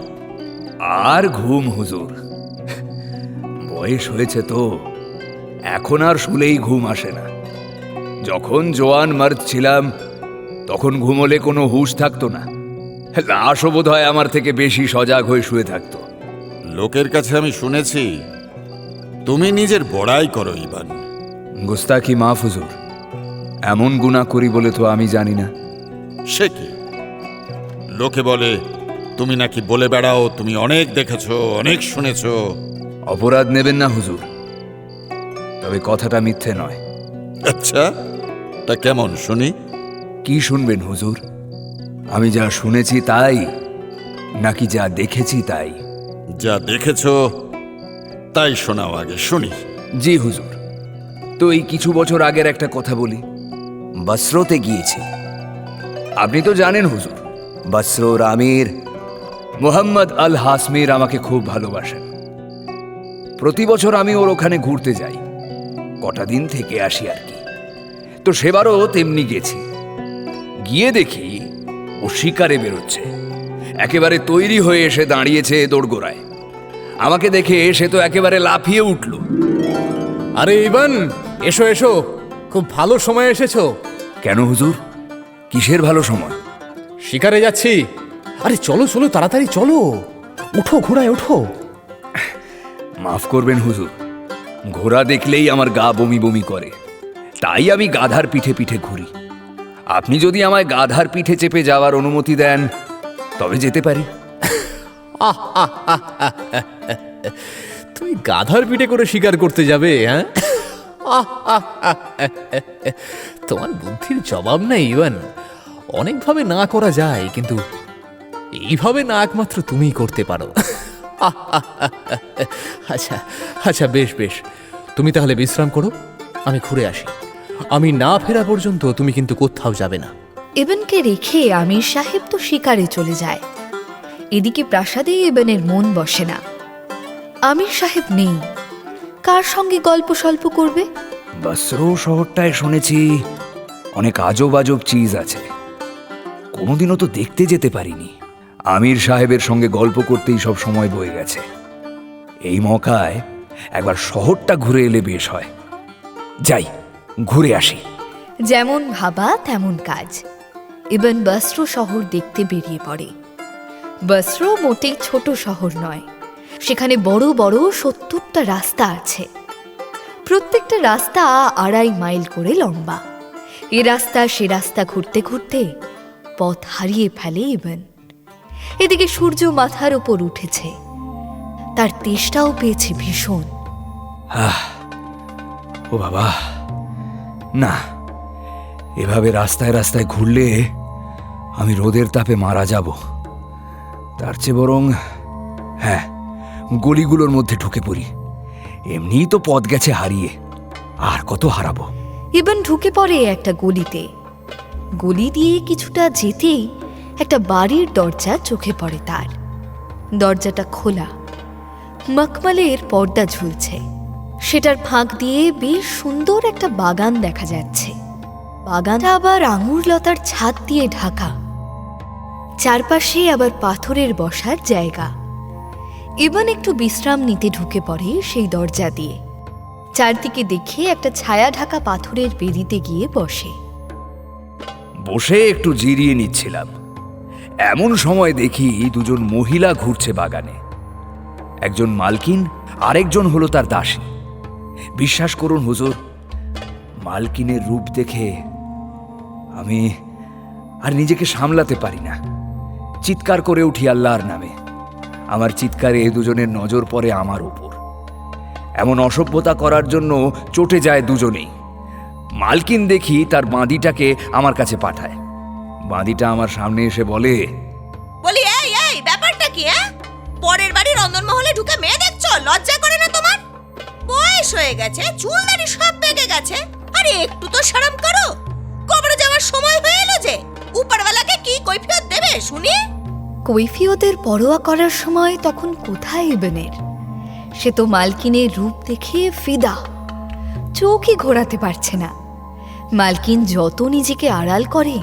আর ঘুম হুজুর, বয়স হয়েছে তো, এখন আর শুলেই ঘুম আসে না। যখন জোয়ান মার্দ ছিলাম তখন ঘুমোলে কোনো হুঁশ থাকতো না। লাশও বোধ হয় আমার থেকে বেশি সজাগ হয়ে শুয়ে থাকতো। লোকের কাছে আমি শুনেছি তুমি নিজের বড়াই করো ইবান। গুস্তাখি মাফ হুজুর, এমন গুনাহ করি বলে তো আমি জানি না। সে কি? লোকে বলে তুমি নাকি বলে বেড়াও তুমি অনেক দেখেছো, অনেক শুনেছো। অপরাধ নেবেন না হুজুর, তবে কথাটা মিথ্যে নয়। আচ্ছা, তা কেমন শুনি? কি শুনবেন হুজুর? আমি যা শুনেছি তাই, নাকি যা দেখেছি তাই? যা দেখেছো তাই শোনাও আগে শুনি। জি হুজুর, তো এই কিছু বছর আগের একটা কথা বলি। বসরোতে গিয়েছি। আপনি তো জানেন হুজুর, বসরোর আমির মোহাম্মদ আল হাসমির আমাকে খুব ভালোবাসেন। প্রতি বছর আমি ওর ওখানে ঘুরতে যাই, কটা দিন থেকে আসি আর কি। তো সেবারও তেমনি গেছি। গিয়ে দেখি ও শিকারে বেরোচ্ছে, একেবারে তৈরি হয়ে এসে দাঁড়িয়েছে দোরগোড়ায়। আমাকে দেখে সে তো একেবারে লাফিয়ে উঠল। আরে ইবান, এসো এসো, খুব ভালো সময় এসেছো। কেন হুজুর, কিসের ভালো সময়? শিকারে যাচ্ছি। আরে চলো চলো, তাড়াতাড়ি চলো, উঠো ঘোড়ায় ওঠো। মাফ করবেন হুজুর, ঘোড়া দেখলেই আমার গা বমি বমি করে, তাই আমি গাধার পিঠে পিঠে ঘুরি। আপনি যদি আমায় গাধার পিঠে চেপে যাওয়ার অনুমতি দেন তবে যেতে পারি। তুমি গাধার পিঠে করে শিকার করতে যাবে? হ্যাঁ, তোমার বুদ্ধির জবাব নেই ইবান। অনেকভাবে না করা যায়, কিন্তু এইভাবে না একমাত্র তুমিই করতে পারো। আচ্ছা আচ্ছা, বেশ বেশ, তুমি তাহলে বিশ্রাম করো, আমি ঘুরে আসি। আমি না ফেরা পর্যন্ত তুমি কিন্তু কোথাও যাবে না। ইবনকে রেখে আমির সাহেব তো শিকারে চলে যায়। এদিকে প্রাসাদে ইবনের মন বসে না। আমির সাহেব নেই, কার সঙ্গে গল্প স্বল্প করবে? বসরো শহরটায় শুনেছি অনেক আজব আজব চিজ আছে, কোনোদিনও তো দেখতে যেতে পারিনি। আমির সাহেবের সঙ্গে গল্প করতেই সব সময় বয়ে গেছে। এই মৌকায় একবার শহরটা ঘুরে এলে বেশ হয়। যাই, ঘুরে আসি। যেমন ভাবা তেমন কাজ। ইবন বসরো শহর দেখতে বেরিয়ে পড়ে। বসরো মোটেই ছোট শহর নয়, সেখানে বড় বড় 70টা রাস্তা আছে। প্রত্যেকটা রাস্তা 2.5 মাইল করে লম্বা। এ রাস্তা সে রাস্তা ঘুরতে ঘুরতে পথ হারিয়ে ফেলে ইবন। এদিকে সূর্য মাথার উপর উঠেছে, তার তেষ্টাও পেয়েছে ভীষণ। ও বাবা, না, এভাবে রাস্তায় রাস্তায় ঘুরলে আমি রোদের তাপে মারা যাব। তার চেয়ে বরং গলিগুলোর মধ্যে ঢুকে পড়ি। এমনিই তো পথ গেছে হারিয়ে, আর কত হারাবো। ইবন ঢুকে পড়ে একটা গলিতে। গলি দিয়ে কিছুটা যেতেই একটা বাড়ির দরজা চোখে পড়ে তার। দরজাটা খোলা, মখমলের পর্দা ঝুলছে। সেটার ফাঁক দিয়ে বেশ সুন্দর একটা বাগান দেখা যাচ্ছে। বাগানটা আবার আঙুর লতার ছাদ দিয়ে ঢাকা, চারপাশে আবার পাথরের বসার জায়গা। ইবন একটু বিশ্রাম নিতে ঢুকে পড়ে সেই দরজা দিয়ে। চারদিকে দেখে একটা ছায়া ঢাকা পাথরের বেদিতে গিয়ে বসে। বসে একটু জিরিয়ে নিচ্ছিলাম, এমন সময় দেখি দুজন মহিলা ঘুরছে বাগানে। একজন মালকিন, আরেকজন হলো তার দাসী। বিশ্বাস করুন হুজুর, মালকিনের রূপ দেখে আমি আর নিজেকে সামলাতে পারি না। চিৎকার করে উঠি আল্লাহর নামে। আমার চিৎকারে দুজনের নজর পড়ে আমার উপর। এমন অসভ্যতা করার জন্য চটে যায় দুজনেই। মালকিন দেখি তার বাঁদিটাকে আমার কাছে পাঠায়। বাঁদিটা আমার সামনে এসে বলে, বলি এই এই ব্যাপারটা কি? পরের বাড়ি রন্ধনমহলে ঢুকে মেয়ে দেখছো? লজ্জা করে না তোমার? বয়স হয়ে গেছে, চুলদারি সব পেকে গেছে, আরে একটু তো শরম করো। কবরে যাওয়ার সময় হয়ে এলো যে, উপরওয়ালাকে কি কৈফিয়ত দেবে শুনি? কৈফিয়তের পরোয়া করার সময় তখন কোথায় ইবনের? সে তো মালকিনের রূপ দেখে ফিদা, চোখই ঘোরাতে পারছে না। মালকিন যত নিজেকে আড়াল করে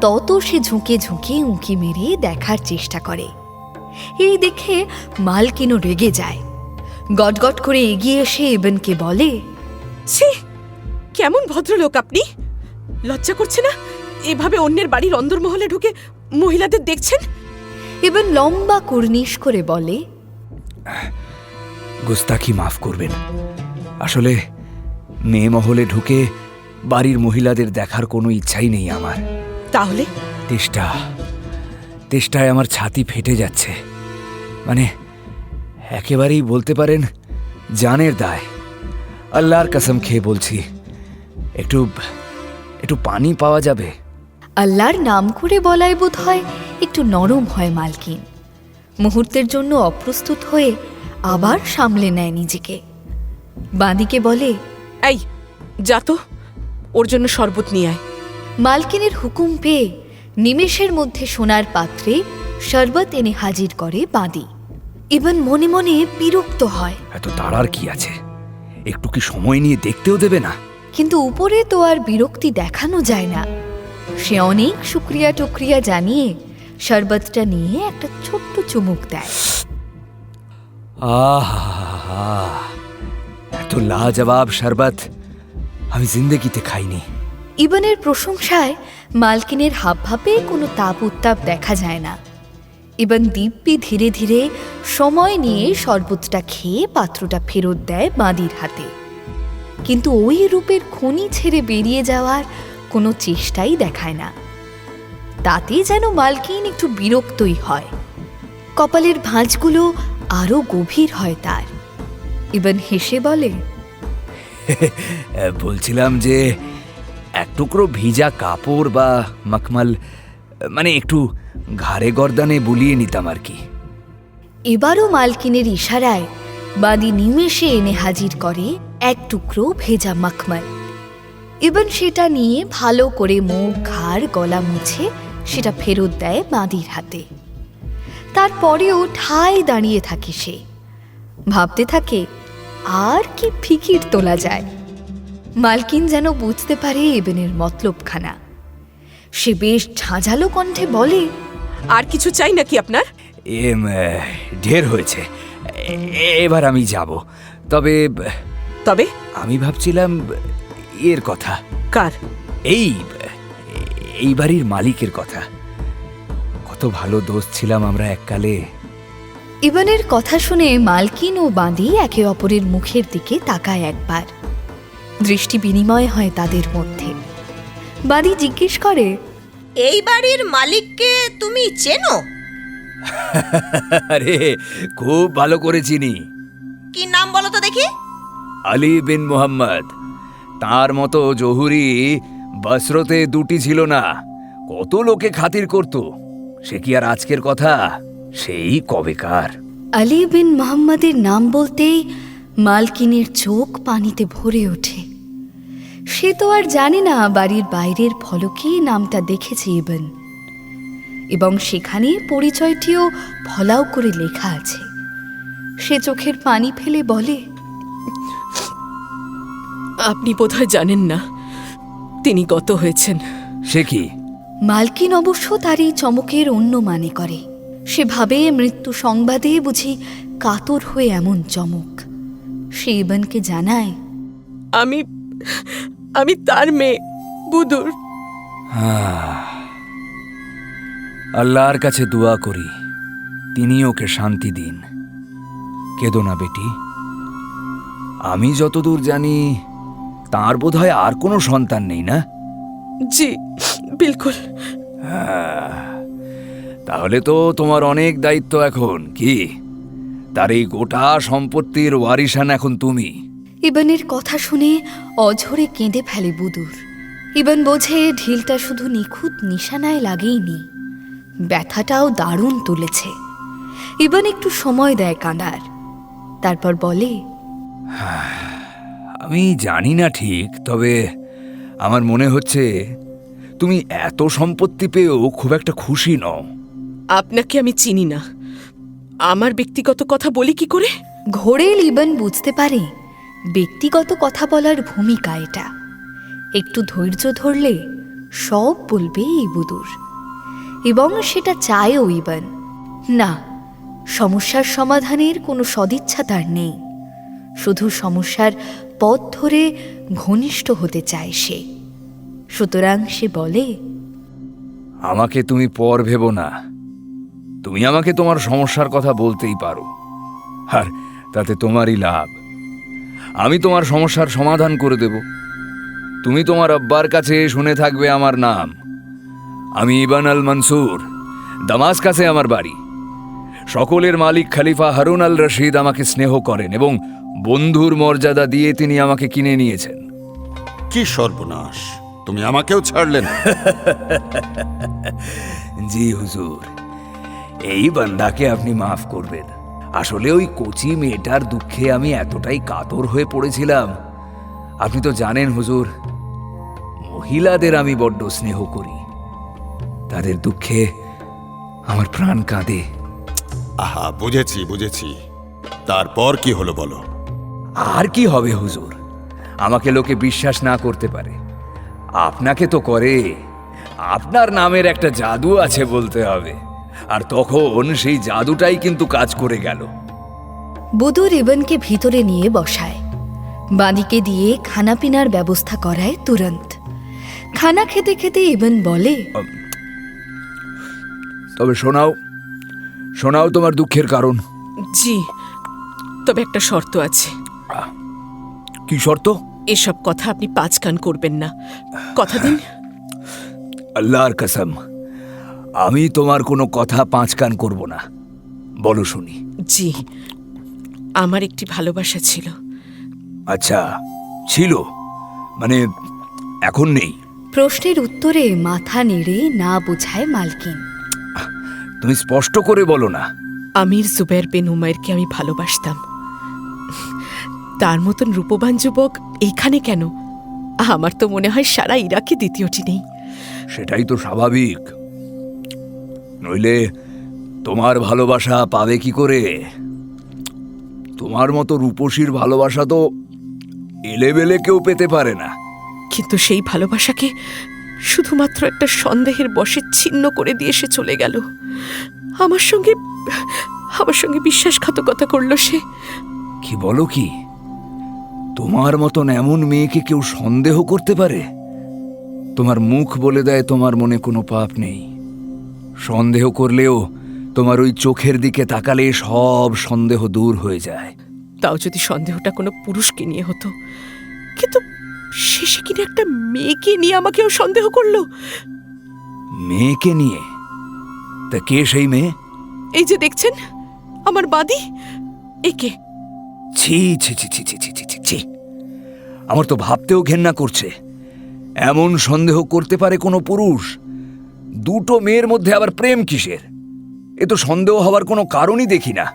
তত সে ঝুঁকে ঝুঁকে উঁকি মেরে দেখার চেষ্টা করে। এই দেখে মালকিনও রেগে যায়। গটগট করে এগিয়ে এসে ইবনকে বলে, ছি, কেমন ভদ্রলোক আপনি! লজ্জা করছে না এভাবে অন্যের বাড়ির অন্দরমহলে ঢুকে মহিলাদের দেখছেন? ইবন লম্বা কুর্নিশ করে বলে, গুস্তাখি মাফ করবেন, আসলে মেয়ে মহলে ঢুকে বাড়ির মহিলাদের দেখার কোনো ইচ্ছাই নেই আমার। তাহলে? তেষ্টায় আমার ছাতি ফেটে যাচ্ছে, মানে একেবারেই বলতে পারেন জানের দায়। আল্লাহর কসম খেয়ে বলছি, একটু পানি পাওয়া যাবে? আল্লাহর নাম করে বলায় বোধ হয় একটু নরম হয় মালকিন। মুহূর্তের জন্য অপ্রস্তুত হয়ে আবার সামলে নেয় নিজেকে। বাঁদিকে বলে, এই যা তো, ওর জন্য শরবত নিয়ে আয়। মালকিনের হুকুম পেয়ে নিমেষের মধ্যে সোনার পাত্রে শরবত এনে হাজির করে বাঁদি। ইবন মনে মনে বিরক্ত হয়। এত তাড়ার কি আছে, একটু কি সময় নিয়ে দেখতেও দেবে না? কিন্তু উপরে তো আর বিরক্তি দেখানো যায় না। সে অনেক শুক্রিয়া টুকরিয়া জানিয়ে শরবতটা নিয়ে একটা ছোট্ট চুমুক দেয়। আহা, এত লাজবাব শরবত আমি জিন্দেগিতে খাইনি। ইবনের প্রশংসায় মালকিনের হাবভাবে কোনো তাপ উত্তাপ দেখা যায় না। ইবন দিব্যি ধীরে ধীরে সময় নিয়ে শরবতটা খেয়ে পাত্রটা ফেরত দেয় বাঁদির হাতে। কিন্তু ওই রূপের খনি ছেড়ে বেরিয়ে যাওয়ার কোনো চেষ্টাই দেখায় না। তাতে যেন মালকিন একটু বিরক্তই হয়। কপালের ভাঁজগুলো আরো গভীর হয় তার। ইবন হেসে বলে, বলছিলাম যে এক টুকরো ভিজা কাপড় বা মখমল, মানে একটু ঘাড়ে গর্দানে বুলিয়ে নিতাম আর কি। এবারও মালকিনের ইশারায় বাদি নিমেষে এনে হাজির করে এক টুকরো ভেজা মখমল। ইবন সেটা নিয়ে ভালো করে মুখ, ঘাড়, গলা মুছে সেটা ফেরত দেয় বাঁদির হাতে। তারপরেও ঠায় দাঁড়িয়ে থাকে সে, ভাবতে থাকে আর কি ফিকির তোলা যায়। মালকিন যেন বুঝতে পারে ইবনের মতলবখানা। সে বেশ ঝাঁঝালো কণ্ঠে বলে, আর কিছু চাই নাকি আপনার? ঢের হয়েছে, এবার আমি যাব। তবে আমি ভাবছিলাম এর কথা। কার? এই বাড়ির মালিকের কথা। কত ভালো দোস্ত ছিলাম আমরা এককালে। ইবনের কথা শুনে মালকিন ও বাঁদি একে অপরের মুখের দিকে তাকায় একবার। দৃষ্টি বিনিময় হয় তাদের মধ্যে। বাঁদি জিজ্ঞেস করে, এই বাড়ির মালিককে তুমি চেনো? আরে খুব ভালো করে চিনি। কি নাম বলো তো দেখি? আলী বিন মোহাম্মদ। তার মতো জহুরি বসরতে দুটি ছিল না, কত লোকে খাতির করত। সে কি আর আজকের কথা? সেই কবেকার। আলী বিন মোহাম্মদের নাম বলতেই মালকিনের চোখ পানিতে ভরে ওঠে। সে তো আর জানে না বাড়ির বাইরের ফলকে নামটা দেখেছে ইবন, এবং সেখানে পরিচয়টিও ফলাও করে লেখা আছে। সে চোখের পানি ফেলে বলে, আপনি বোধহয় জানেন না তিনি গত হয়েছেন। সে কি? মালকিন অবশ্য তার এই চমকের অন্য মানে করে। সে ভাবে মৃত্যু সংবাদে বুঝি কাতর হয়ে এমন চমক। সে ইবনকে জানায়, আমি আমি তার মেয়ে বুদুর। আল্লাহর কাছে দোয়া করি তিনি ওকে শান্তি দিন। কেঁদো না বেটি। আমি যতদূর জানি তার বোধহয় আর কোনো সন্তান নেই, না? জি বিলকুল। তাহলে তো তোমার অনেক দায়িত্ব এখন। কি, তার এই গোটা সম্পত্তির ওয়ারিশান এখন তুমি? ইবনের কথা শুনে অঝরে কেঁদে ফেলে বুদুর। ইবন বোঝে ঢিলটা শুধু নিখুঁত নিশানায় লাগেইনি, ব্যথাটাও দারুণ তুলেছে। ইবন একটু সময় দেয় কাঁদার, তারপর বলে, আমি জানি না ঠিক, তবে আমার মনে হচ্ছে তুমি এত সম্পত্তি পেয়েও খুব একটা খুশি নও। আপনাকে আমি চিনি না, আমার ব্যক্তিগত কথা বলি কি করে? ঘোরেল ইবন বুঝতে পারে ব্যক্তিগত কথা বলার ভূমিকা এটা। একটু ধৈর্য ধরলে সব বলবে এই বুদুর, এবং সেটা চায়ও ইবন। না, সমস্যার সমাধানের কোনো সদিচ্ছা তার নেই, শুধু সমস্যার পথ ধরে ঘনিষ্ঠ হতে চায় সে। সুতরাং সে বলে, আমাকে তুমি পর ভেবো না। তুমি আমাকে তোমার সমস্যার কথা বলতেই পারো, আর তাতে তোমারই লাভ। আমি তোমার সমস্যার সমাধান করে দেব। তুমি তোমার আব্বার কাছে শুনে থাকবে আমার নাম। আমি ইবান আল মনসুর, দামাসকাসে আমার বাড়ি। সকলের মালিক খলিফা হারুন আল রশিদ আমাকে স্নেহ করেন এবং বন্ধুর মর্যাদা দিয়ে তিনি আমাকে কিনে নিয়েছেন। কি সর্বনাশ, তুমি আমাকেও ছাড়লে না। জি হুজুর, এই বান্দাকে আপনি মাফ করবেন। আসলে ওই কচি মেয়েটার দুঃখে আমি এতটাই কাতর হয়ে পড়েছিলাম। আপনি তো জানেন হুজুর, মহিলাদের আমি বড্ড স্নেহ করি। তাদের দুঃখে আমার প্রাণ কাঁদে। আহা, বুঝেছি বুঝেছি। তারপর কি হলো বলো? আর কি হবে হুজুর, আমাকে লোকে বিশ্বাস না করতে পারে, আপনাকে তো করে। আপনার নামের একটা জাদু আছে বলতে হবে, আর তখন সেই জাদুটাই কিন্তু কাজ করে গেল। বুদুর ইবনকে ভিতরে নিয়ে বসায়, বাঁদিকে দিয়ে খানা পিনার ব্যবস্থা করায় তুরন্ত। খানা খেতে খেতে ইবন বলে, তবে শোনাও শোনাও তোমার দুঃখের কারণ। জি, তবে একটা শর্ত আছে। কি শর্ত? এসব কথা আপনি পাঁচ কান করবেন না, কথা দিন। আল্লাহর কসম, আমি তোমার কোনো কথা পাঁচ কান করব না। বলো শুনি। জি, আমার একটি ভালোবাসা ছিল। আচ্ছা, ছিল মানে এখন নেই? প্রশ্নের উত্তরে মাথা নেড়ে না বোঝায় মালকিন। তুমি স্পষ্ট করে বলো না। আমির জুবের বিন উমাইরকে আমি ভালোবাসতাম। তার মতন রূপবান যুবক এইখানে কেন? আমার তো মনে হয় সারা ইরাকে দ্বিতীয়টি নেই। সেটাই তো স্বাভাবিক, নইলে তোমার ভালোবাসা পাবে কি করে? তোমার মতো রূপসীর ভালোবাসা তো এলেবেলে কেউ পেতে পারে না। কিন্তু সেই ভালোবাসাকে শুধুমাত্র একটা সন্দেহের বশে ছিন্ন করে দিয়ে সে চলে গেল। আমার সঙ্গে বিশ্বাসঘাতকতা করলো সে। কি বলো কি? তোমার মতন এমন মেয়েকে কেউ সন্দেহ করতে পারে? তোমার মুখ বলে দেয় তোমার মনে কোনো পাপ নেই। সন্দেহ করলেও তোমার ওই চোখের দিকে তাকালে সব সন্দেহ দূর হয়ে যায়। তাও যদি সন্দেহটা কোনো পুরুষকে নিয়ে হতো, কিন্তু শেষে কিনা একটা মেয়েকে নিয়ে আমাকেও সন্দেহ করলো। মেয়েকে নিয়ে? তা কে সেই মেয়ে? এই যে দেখছেন আমার বাদী, একে। ছি ছি ছি ছি ছি ছি ছি ছি ছি। আমার তো ভাবতেও ঘেন্না করছে। এমন সন্দেহ করতে পারে কোনো পুরুষ? দুটো মেয়ের মধ্যে আবার প্রেম কিসের? এ তো সন্দেহ হওয়ার কোনো কারণই দেখি না।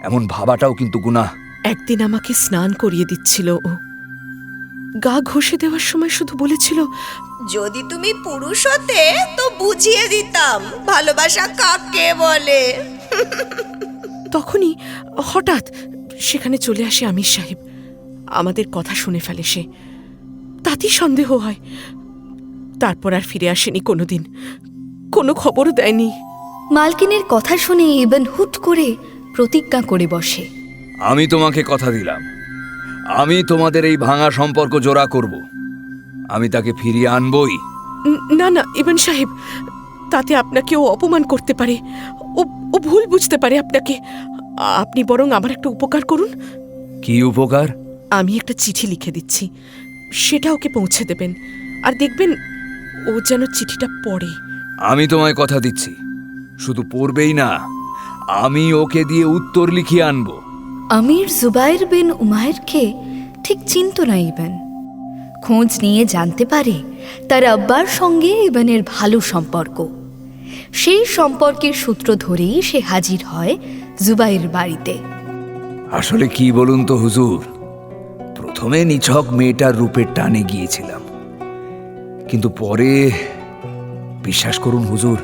এমন ভাবাটাও কিন্তু গুনাহ। একদিন আমাকে স্নান করিয়ে দিচ্ছিল ও, গা ঘষে দেওয়ার সময় শুধু বলেছিল, যদি তুমি পুরুষ হতে তো বুঝিয়ে দিতাম ভালোবাসা কাকে বলে। তখনই হঠাৎ সেখানে চলে আসে আমির সাহেব। আমাদের কথা শুনে ফেলে সে, তাতেই সন্দেহ হয়। তারপর আর ফিরে আসেনি কোনোদিন, কোনো খবরও দেয়নি। মালকিনের কথা শুনে ইবন হুট করে প্রতিজ্ঞা করে বসে। আমি তোমাকে কথা দিলাম, আমি তোমাদের এই ভাঙা সম্পর্ক জোড়া করব। আমি তাকে ফিরিয়ে আনবই। না না ইবন সাহেব, তাতে আপনাকেও অপমান করতে পারে। ও ভুল বুঝতে পারে আপনাকে। আপনি বরং আমার একটা উপকার করুন। কি উপকার? আমি একটা চিঠি লিখে দিচ্ছি, সেটা ওকে পৌঁছে দেবেন। আর দেখবেন ও যেন চিঠিটা পড়ে। আমি তোমায় কথা দিচ্ছি, শুধু পড়বেই না, আমি ওকে দিয়ে উত্তর লিখিয়ে আনব। আমির জুবাইর বিন উমাইরকে ঠিক চিনত না ইবন। খোঁজ নিয়ে জানতে পারে তার আব্বার সঙ্গে ইবনের ভালো সম্পর্ক। সেই সম্পর্কের সূত্র ধরেই সে হাজির হয় জুবাইর বাড়িতে। আসলে কি বলুন তো হুজুর, প্রথমে নিছক মেয়েটার রূপের টানে গিয়েছিলাম, কিন্তু পরে বিশ্বাস করুন হুজুর,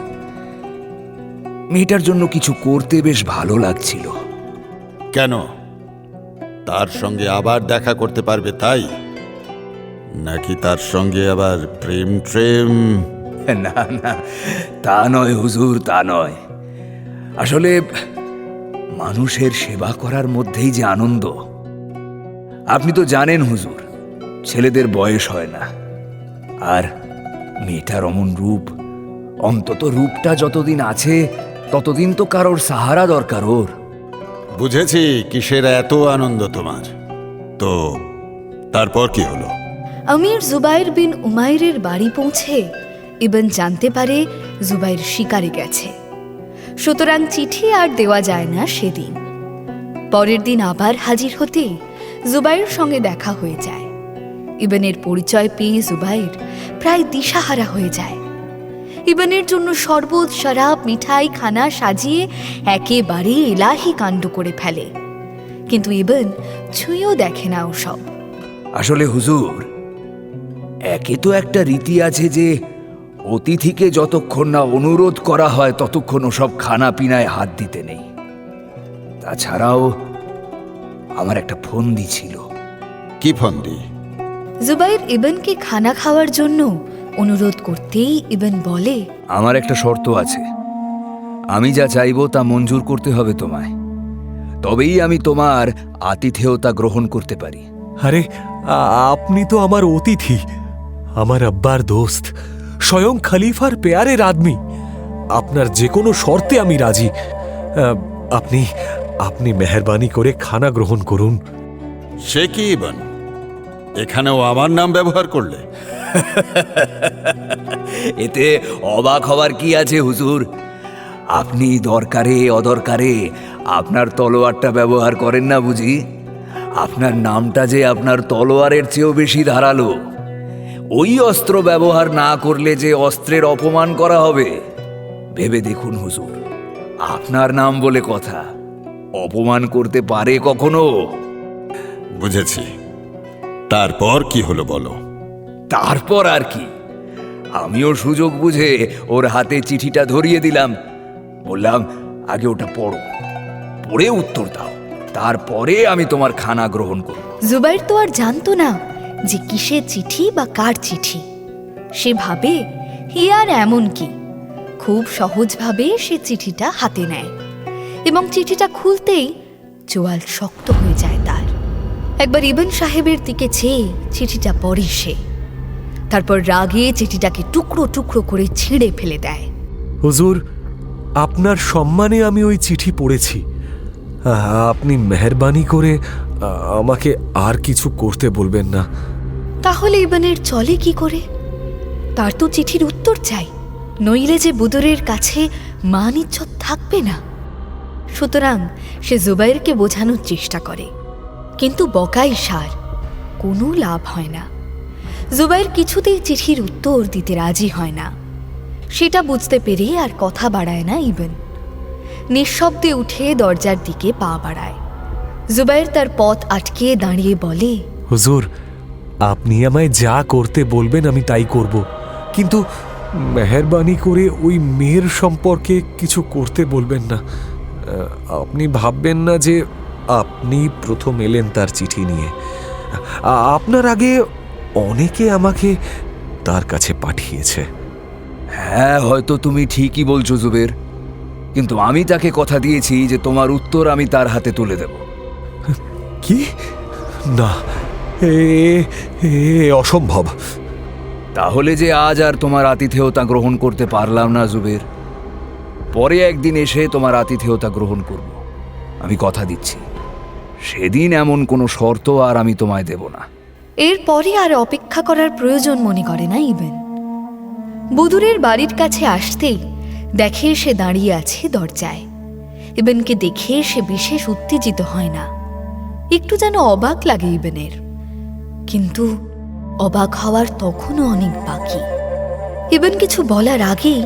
মেয়েটার জন্য কিছু করতে বেশ ভালো লাগছিল। কেন? তার সঙ্গে আবার দেখা করতে পারবে তাই? নাকি তার সঙ্গে আবার প্রেম ট্রেম? না না, তা নয় হুজুর, তা নয়। আসলে মানুষের সেবা করার মধ্যেই যে আনন্দ। আপনি তো জানেন হুজুর, ছেলেদের বয়স হয় না। আর মেয়েটার অমন রূপ, অন্তত রূপটা যতদিন আছে ততদিন তো কারোর সাহারা দরকার ওর। বুঝেছি কিসের এত আনন্দ তোমার। তো তারপর কি হলো? আমির জুবাইর বিন উমাইরের বাড়ি পৌঁছে ইবন জানতে পারে জুবাইর শিকারে গেছে। সুতরাং চিঠি আর দেওয়া যায় না সেদিন। পরের দিন আবার হাজির হতে জুবাইর সঙ্গে দেখা হয়ে যায়। ইবনের পরিচয় পেয়ে জুবাইর প্রায় দিশাহারা হয়ে যায়। ইবনের জন্য শরবত, শরাব, মিঠাই, খানা সাজিয়ে একেবারে এলাহি কাণ্ড করে ফেলে। কিন্তু ইবন ছুঁয়েও দেখে না ওসব। আসলে হুজুর, একে তো একটা রীতি আছে যে অতিথিকে যতক্ষণ না অনুরোধ করা হয় ততক্ষণ ওসব খানা পিনায় হাত দিতে নেই। তাছাড়াও আমার একটা ফন্দি ছিল। কি ফন্দি? জুবাইর ইবনকে খানা খাওয়ার জন্য অনুরোধ করতেই ইবন বলে, আমার একটা শর্ত আছে, আমি যা চাইবো তা মঞ্জুর করতে হবে তোমায়, তবেই আমি তোমার আতিথেয়তা গ্রহণ করতে পারি। আরে আপনি তো আমার অতিথি, আমার আব্বার দোস্ত, স্বয়ং খলিফার পেয়ারের আদমি। আপনার যে কোনো শর্তে আমি রাজি। আপনি আপনি মেহরবানি করে খানা গ্রহণ করুন। সে কি ইবন, এখানেও আমার নাম ব্যবহার করলে? এতে অবাক হবার কি আছে হুজুর? আপনি দরকারে অদরকারে আপনার তলোয়ারটা ব্যবহার করেন না বুঝি? আপনার নামটা যে আপনার তলোয়ারের চেয়েও বেশি ধারালো। ওই অস্ত্র ব্যবহার না করলে যে অস্ত্রের অপমান করা হবে, ভেবে দেখুন হুজুর। আপনার নাম বলে কথা, অপমান করতে পারে কখনো? বুঝেছি। তারপর কি হলো বলো? তারপর আর কি, আমিও সুযোগ বুঝে ওর হাতে চিঠিটা ধরিয়ে দিলাম। বললাম, আগে ওটা পড়ো, পড়ে উত্তর দাও, তারপরে আমি তোমার খানা গ্রহণ করব। জুবাইর তো আর জানতো না যে কিসের চিঠি বা কার চিঠি। সে ভাবে হে আর এমন কি। খুব সহজভাবে সে চিঠিটা হাতে নেয় এবং চিঠিটা খুলতেই চোয়াল শক্ত হয়ে যায় তার। একবার ইবন সাহেবের দিকে চেয়ে চিঠিটা পড়ে সে। তারপর রাগে চিঠিটাকে টুকরো টুকরো করে ছিঁড়ে ফেলে দেয়। হুজুর, আপনার সম্মানে আমি ওই চিঠি পড়েছি। আপনি মেহরবানি করে আমাকে আর কিছু করতে বলবেন না। তাহলে ইবনের চলে কি করে? তার তো চিঠির উত্তর চাই, নইলে যে বুদরের কাছে মান ইজ্জত থাকবে না। সুতরাং সে জুবাইরকে বোঝানোর চেষ্টা করে, কিন্তু বকাই সার, কোনো লাভ হয় না। জুবাইর কিছুতেই চিঠির উত্তর দিতে রাজি হয় না। সেটা বুঝতে পেরে আর কথা বাড়ায় না ইবন। নিঃশব্দে উঠে দরজার দিকে পা বাড়ায়। জুবাইর তার পথ আটকে দাঁড়িয়ে বলে, হুজুর, আপনি আমায় যা করতে বলবেন আমি তাই করব, কিন্তু মেহেরবানি করে ওই মেয়ের সম্পর্কে কিছু করতে বলবেন না। আপনি ভাববেন না যে আপনি প্রথম এলেন তার চিঠি নিয়ে। আপনার আগে অনেকে আমাকে তার কাছে পাঠিয়েছে। হ্যাঁ, হয়তো তুমি ঠিকই বলছো জুবের, কিন্তু আমি তাকে কথা দিয়েছি যে তোমার উত্তর আমি তার হাতে তুলে দেব। কি? না, এ অসম্ভব। তাহলে যে আজ আর তোমার আতিথেয়তা গ্রহণ করতে পারলাম না জুবের, পরে একদিন এসে তোমার আতিথেয়তা গ্রহণ করব, আমি কথা দিচ্ছি। সেদিন এমন কোনো শর্ত আর আমি তোমায় দেব না। এরপরে আর অপেক্ষা করার প্রয়োজন মনে করে না ইবেন। বদুরের বাড়ির কাছে আসতেই দেখে সে দাঁড়িয়ে আছে দরজায়। ইবেনকে দেখে সে বিশেষ উত্তেজিত হয় না, একটু যেন অবাক লাগে ইবেনের। কিন্তু অবাক হওয়ার তখনও অনেক বাকি। ইবেন কিছু বলার আগেই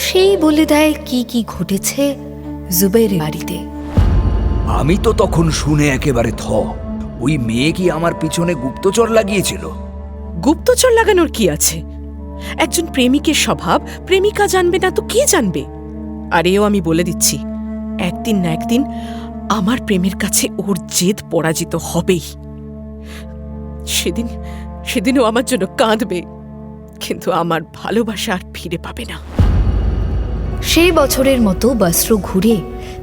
সেই বলে দেয় কি কি ঘটেছে জুবাইরের বাড়িতে। আমি তো তখন শুনে একেবারে ওই মেয়ে কি আমার পিছনে গুপ্তচর লাগিয়েছিল? গুপ্তচর লাগানোর কি আছে? একজন প্রেমিকের স্বভাব প্রেমিকা জানবে না তো কে জানবে? আর এও আমি বলে দিচ্ছি, একদিন না একদিন আমার প্রেমের কাছে ওর জেদ পরাজিত হবেই। সেদিনও আমার জন্য কাঁদবে, কিন্তু আমার ভালোবাসা আর ফিরে পাবে না। সেই বছরের মতো বস্র ঘুরে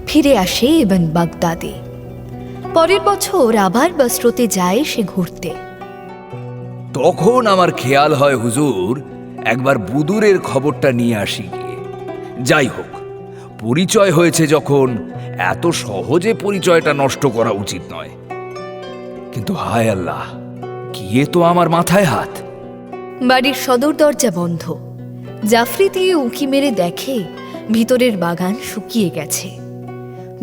ফিরে আসে ইবন বাগদাদে। পরের বছর আবার বস্রতে যায় সে ঘুরতে। তখন আমার খেয়াল হয় হুজুর, একবার বুদুরের খবরটা নিয়ে আসি গিয়ে। যাই হোক, পরিচয় হয়েছে যখন, এত সহজে পরিচয়টা নষ্ট করা উচিত নয়। কিন্তু হায় আল্লাহ, গিয়ে তো আমার মাথায় হাত। বাড়ির সদর দরজা বন্ধ। জাফরি দিয়ে উঁকি মেরে দেখে ভিতরের বাগান শুকিয়ে গেছে,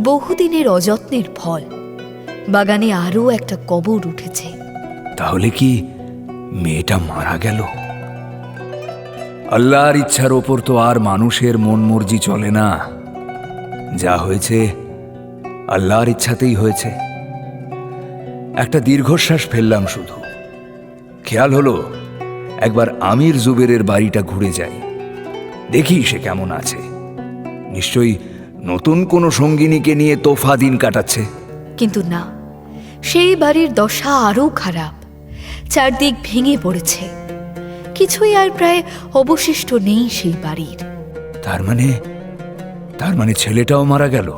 বহুদিনের অযত্নের ফল। বাগানে আরও একটা কবর উঠেছে। তাহলে কি মেয়েটা মারা গেল? আল্লাহর ইচ্ছার ওপর তো আর মানুষের মন মর্জি চলে না। যা হয়েছে আল্লাহর ইচ্ছাতেই হয়েছে। একটা দীর্ঘশ্বাস ফেললাম শুধু। খেয়াল হলো একবার আমির জুবেরের বাড়িটা ঘুরে যাই, দেখি সে কেমন আছে। নিশ্চয়ই নতুন কোনো সঙ্গিনীকে নিয়ে তোফা দিন কাটাচ্ছে। কিন্তু না, সেই বাড়ির দশা আরও খারাপ। চারদিক ভেঙে পড়েছে, কিছুই আর প্রায় অবশিষ্ট নেই সেই বাড়ির। তার মানে ছেলেটাও মারা গেল।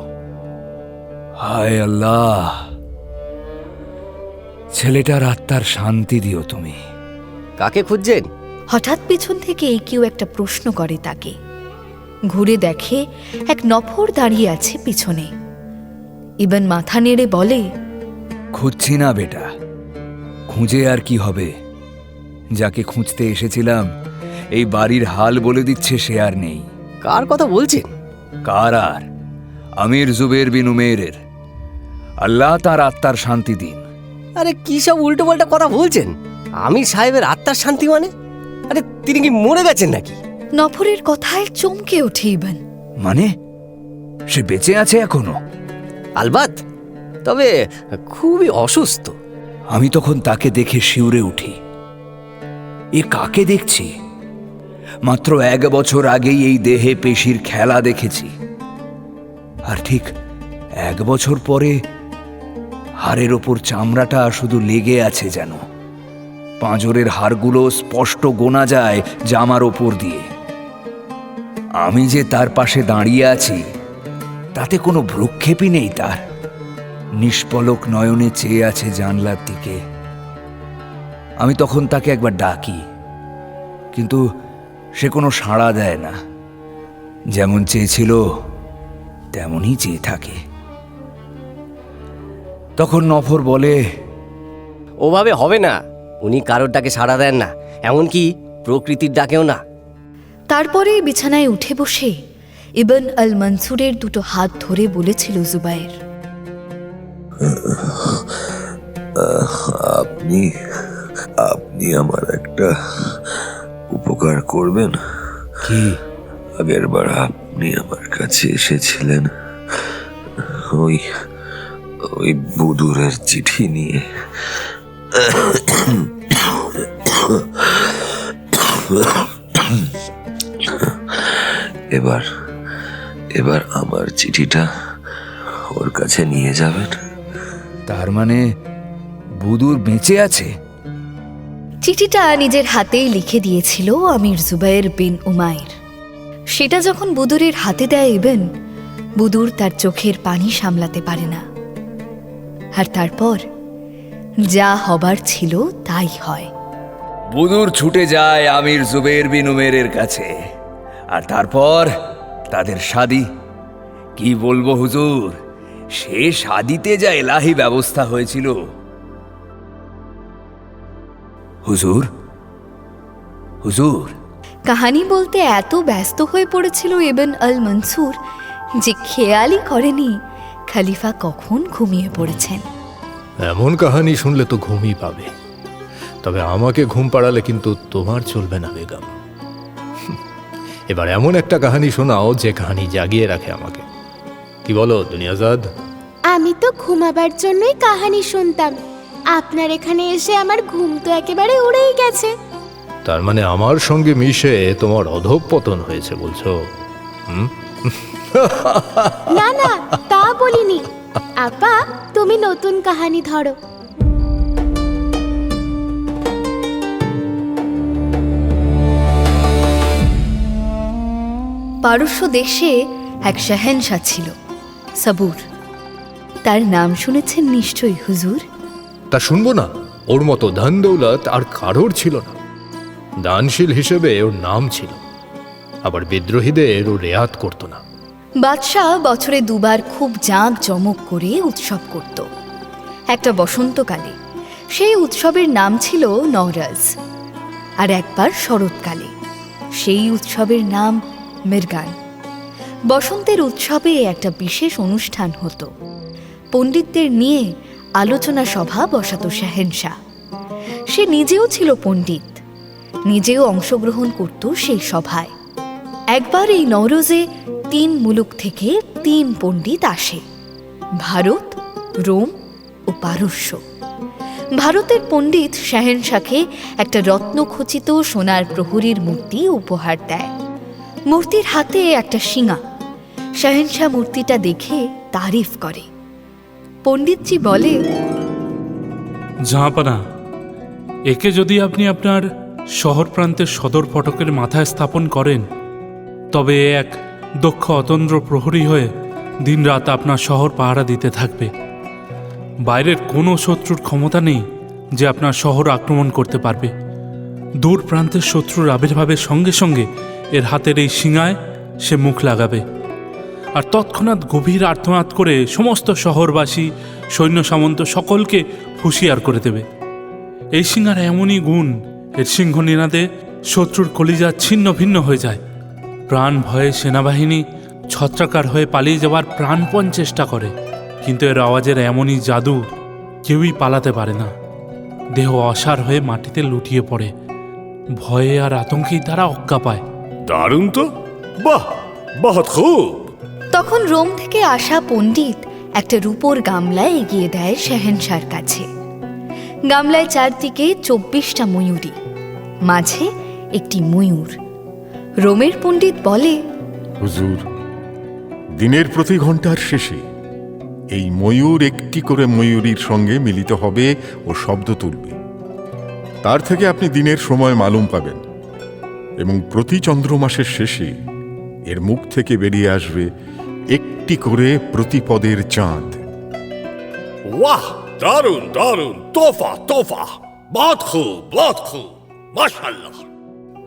হায় আল্লাহ, ছেলেটার আত্মার শান্তি দিও তুমি। কাকে খুঁজছেন? হঠাৎ পেছন থেকে কেউ একটা প্রশ্ন করে তাকে। ঘুরে দেখে এক নফর দাঁড়িয়ে আছে পিছনে। ইবন মাথা নেড়ে বলে, খুঁজছি না বেটা, খুঁজে আর কি হবে? যাকে খুঁজতে এসেছিলাম এই বাড়ির হাল বলে দিচ্ছে সে আর নেই। কার কথা বলছেন? কার আর? আমির জুবের বিন উমেরের। আল্লাহ তার আত্মার শান্তি দিন। আরে কি সব উল্টো পাল্টা কথা বলছেন? আমির সাহেবের আত্মার শান্তি মানে? আরে তিনি কি মরে গেছেন নাকি? নফরের কথায় চমকে ওঠে ইবন। মানে সে বেঁচে আছে এখনো? আলবাত, তবে খুবই অসুস্থ। আমি তখন তাকে দেখে শিউরে উঠি। এ কাকে দেখছি? মাত্র 1 বছর আগেই এই দেহে পেশির খেলা দেখেছি, আর ঠিক 1 বছর পরে হাড়ের ওপর চামড়াটা শুধু লেগে আছে যেন। পাঁজরের হাড়গুলো স্পষ্ট গোনা যায় জামার ওপর দিয়ে। আমি যে তার পাশে দাঁড়িয়ে আছি তাতে কোনো ভ্রুক্ষেপই নেই তার। নিষ্পলক নয়নে চেয়ে আছে জানলার দিকে। আমি তখন তাকে একবার ডাকি, কিন্তু সে কোনো সাড়া দেয় না। যেমন চেয়েছিল তেমনই চেয়ে থাকে। তখন নফর বলে, ওভাবে হবে না, উনি কারোর ডাকে সাড়া দেন না, এমনকি প্রকৃতির ডাকেও না। তারপরে বিছানায় উঠে বসে ইবন আল মনসুরের দুটো হাত ধরে বলেছিল জুবায়ের, আপনি আপনি আমার একটা উপকার করবেন? কি? আগের বার আপনি আমার কাছে এসেছিলেন ওই ওই বুদুরের চিঠি নিয়ে। এবার এবার আমার চিঠিটা ওর কাছে নিয়ে যাবেন। তার মানে বুদুর বেঁচে আছে? চিঠিটা নিজের হাতেই লিখে দিয়েছিল আমির জুবায়ের বিন উমাইর। সেটা যখন বুদুরের হাতে দেয় ইবন, বুদুর তার চোখের পানি সামলাতে পারে না। আর তারপর যা হবার ছিল তাই হয়। বুদুর ছুটে যায় আমির জুবের বিন উমেরের কাছে, আর তারপর তাদের শাদী। কি বলবো হুজুর, সে শাদীতে যা এলাহি ব্যবস্থা হয়েছিল। হুজুর হুজুর কাহানি বলতে এত ব্যস্ত হয়ে পড়েছিল ইবন আল মনসুর যে খেয়ালই করেনি খলিফা কখন ঘুমিয়ে পড়েছেন। এমন কাহানি শুনলে তো ঘুমই পাবে, তবে আমাকে ঘুম পাড়ালে কিন্তু তোমার চলবে না বেগম। এবার এমন একটা কাহানি শোনাও যে কাহানি জাগিয়ে রাখে আমাকে। কি বলো দুনিয়াজাদ? আমি তো ঘুমাবার জন্যই কাহানি শুনতাম, আপনার এখানে এসে আমার ঘুম তো একেবারে উড়েই গেছে। তার মানে আমার সঙ্গে মিশে তোমার অধঃপতন হয়েছে বলছো? না না, তা বলিনি। আপা, তুমি নতুন কাহানি ধরো। পারস্য দেশে এক শাহেনশাহ ছিল, সাবুর। তার নাম শুনেছেন নিশ্চয়ই হুজুর? তা শুনবো না? ওর মতো ধন দৌলত আর কারোর ছিল না। দানশীল হিসেবে ওর নাম ছিল, আবার বিদ্রোহীদের ও রেয়াত করত না। বাদশাহ বছরে দুবার খুব জাঁক জমক করে উৎসব করত। একটা বসন্তকালে, সেই উৎসবের নাম ছিল নওরোজ, আর একবার শরৎকালে, সেই উৎসবের নাম মিরগান। বসন্তের উৎসবে একটা বিশেষ অনুষ্ঠান হতো। পণ্ডিতদের নিয়ে আলোচনা সভা বসাত শাহেনশাহ। সে নিজেও ছিল পণ্ডিত, নিজেও অংশগ্রহণ করত সেই সভায়। একবার এই নওরোজে 3 মুলুক থেকে 3 পণ্ডিত আসে, ভারত, রোম ও পারস্য। ভারতের পণ্ডিত শাহেনশাহকে একটা রত্নখচিত সোনার প্রহরীর মূর্তি উপহার দেয়। মূর্তির হাতে একটা শিঙা। শাহেনশাহ মূর্তিটা দেখে তারিফ করে। পণ্ডিতজি বলে, জাহাপানা, একে যদি আপনি আপনার শহর প্রান্তের সদর ফটকের মাথায় স্থাপন করেন, তবে এক দক্ষ অতন্দ্র প্রহরী হয়ে দিনরাত আপনার শহর পাহারা দিতে থাকবে। বাইরের কোনো শত্রুর ক্ষমতা নেই যে আপনার শহর আক্রমণ করতে পারবে। দূর প্রান্তের শত্রুর আবির্ভাবের সঙ্গে সঙ্গে এর হাতের এই শিঙায় সে মুখ লাগাবে, আর তৎক্ষণাৎ গভীর আর্তনাদ করে সমস্ত শহরবাসী, সৈন্য সামন্ত সকলকে হুঁশিয়ার করে দেবে। এই শিঙার এমনই গুণ, এর সিংহ নিনাদে শত্রুর কলিজা ছিন্ন ভিন্ন হয়ে যায়। প্রাণ ভয়ে সেনাবাহিনী ছত্রাকার হয়ে পালিয়ে যাওয়ার প্রাণপণ চেষ্টা করে, কিন্তু এর আওয়াজের এমনই জাদু, কেউই পালাতে পারে না। দেহ অসাড় হয়ে মাটিতে লুটিয়ে পড়ে, ভয়ে আর আতঙ্কেই তারা অক্কা পায়। দারুণ তো, বাহ, বহুত খুব। তখন রোম থেকে আসা পণ্ডিত একটা রূপোর গামলায় এগিয়ে দেয় শাহেনশাহর কাছে। গামলায় চারদিকে 24টা ময়ূরী, মাঝে একটি ময়ূর। রোমের পণ্ডিত বলে, হুজুর, দিনের প্রতি ঘন্টার শেষে এই ময়ূর একটি করে ময়ূরীর সঙ্গে মিলিত হবে ও শব্দ তুলবে। তার থেকে আপনি দিনের সময় মালুম পাবেন, এবং প্রতি চন্দ্রমাসের শেষে এর মুখ থেকে বেরিয়ে আসবে একটি করে প্রতিপদের চাঁদ। वाह, दारुन दारुन, तोहफा तोहफा, बहुत खूब बहुत खूब, माशाल्लाह।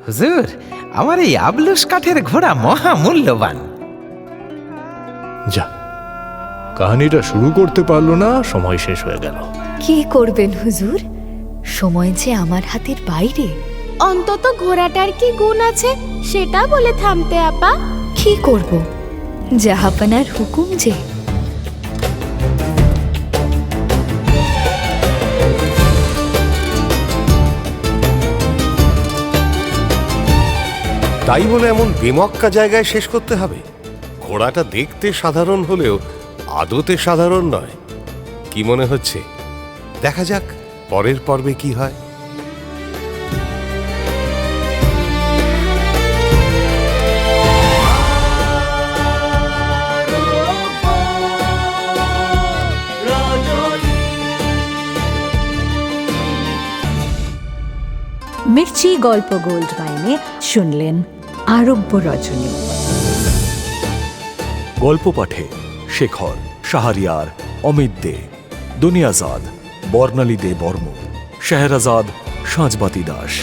হুজুর, আমার এই আবলুস কাঠের ঘোড়া মহা মূল্যবান। যা, কাহিনীটা শুরু করতে পারলো না, সময় শেষ হয়ে গেল। কি করবেন হুজুর, সময় যে আমার হাতের বাইরে। অন্তত ঘোড়াটার কি গুণ আছে সেটা বলে থামতে আপা। কি করব, জাহাপানার হুকুম যে। তাই বলে এমন বেমক্কা জায়গায় শেষ করতে হবে? ঘোড়াটা দেখতে সাধারণ হলেও আদতে সাধারণ নয়। কি মনে হচ্ছে? দেখা যাক পরের পর্বে কি হয়। মির্চি গল্প গোল্ড মাইনে শুনলেন আরব্য রজনী। গল্প পাঠে শেখর, শাহরিয়ার, অমিত দে, দুনিয়াজাদ, বর্ণালী দে বর্মন, শেহরাজাদ, সাঁজবাতি দাস,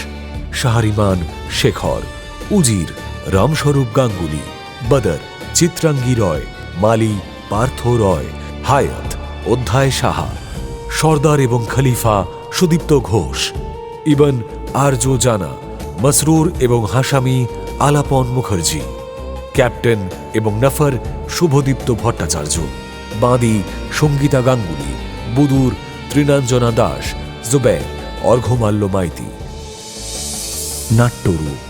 শাহরিমান শেখর, উজির রামস্বরূপ গাঙ্গুলি, বদর চিত্রাঙ্গী রয়, মালি পার্থ রয়, হায়াত অধ্যায় সাহা, সর্দার এবং খলিফা সুদীপ্ত ঘোষ, ইবন আর্য জানা, মসরুর এবং হাসামি আলাপন মুখার্জি, ক্যাপ্টেন এবং নফর শুভদীপ্ত ভট্টাচার্য, বাঁদি সঙ্গীতা গাঙ্গুলি, বুদুর তৃণাঞ্জনা দাস, জুবের অর্ঘ্যমাল্য মাইতি। নাট্যরূপ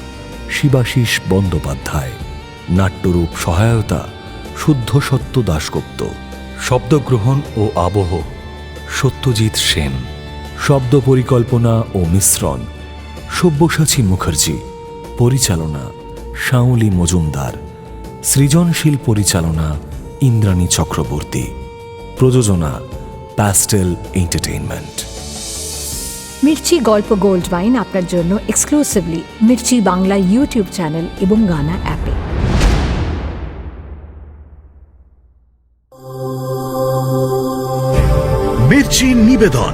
শিবাশিস বন্দ্যোপাধ্যায়, নাট্যরূপ সহায়তা শুদ্ধ সত্য দাশগুপ্ত, শব্দগ্রহণ ও আবহ সত্যজিৎ সেন, শব্দ পরিকল্পনা ও মিশ্রণ সব্যসাচী মুখার্জি, পরিচালনা শাওলি মজুমদার, সৃজনশীল পরিচালনা ইন্দ্রাণী চক্রবর্তী, প্রযোজনা প্যাস্টেল এন্টারটেইনমেন্ট। মির্চি গল্প গোল্ড মাইন আপনার জন্য exclusively Mirchi Bangla YouTube channel এবং গানা অ্যাপে। মির্চি নিবেদন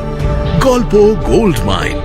গল্প গোল্ড মাইন।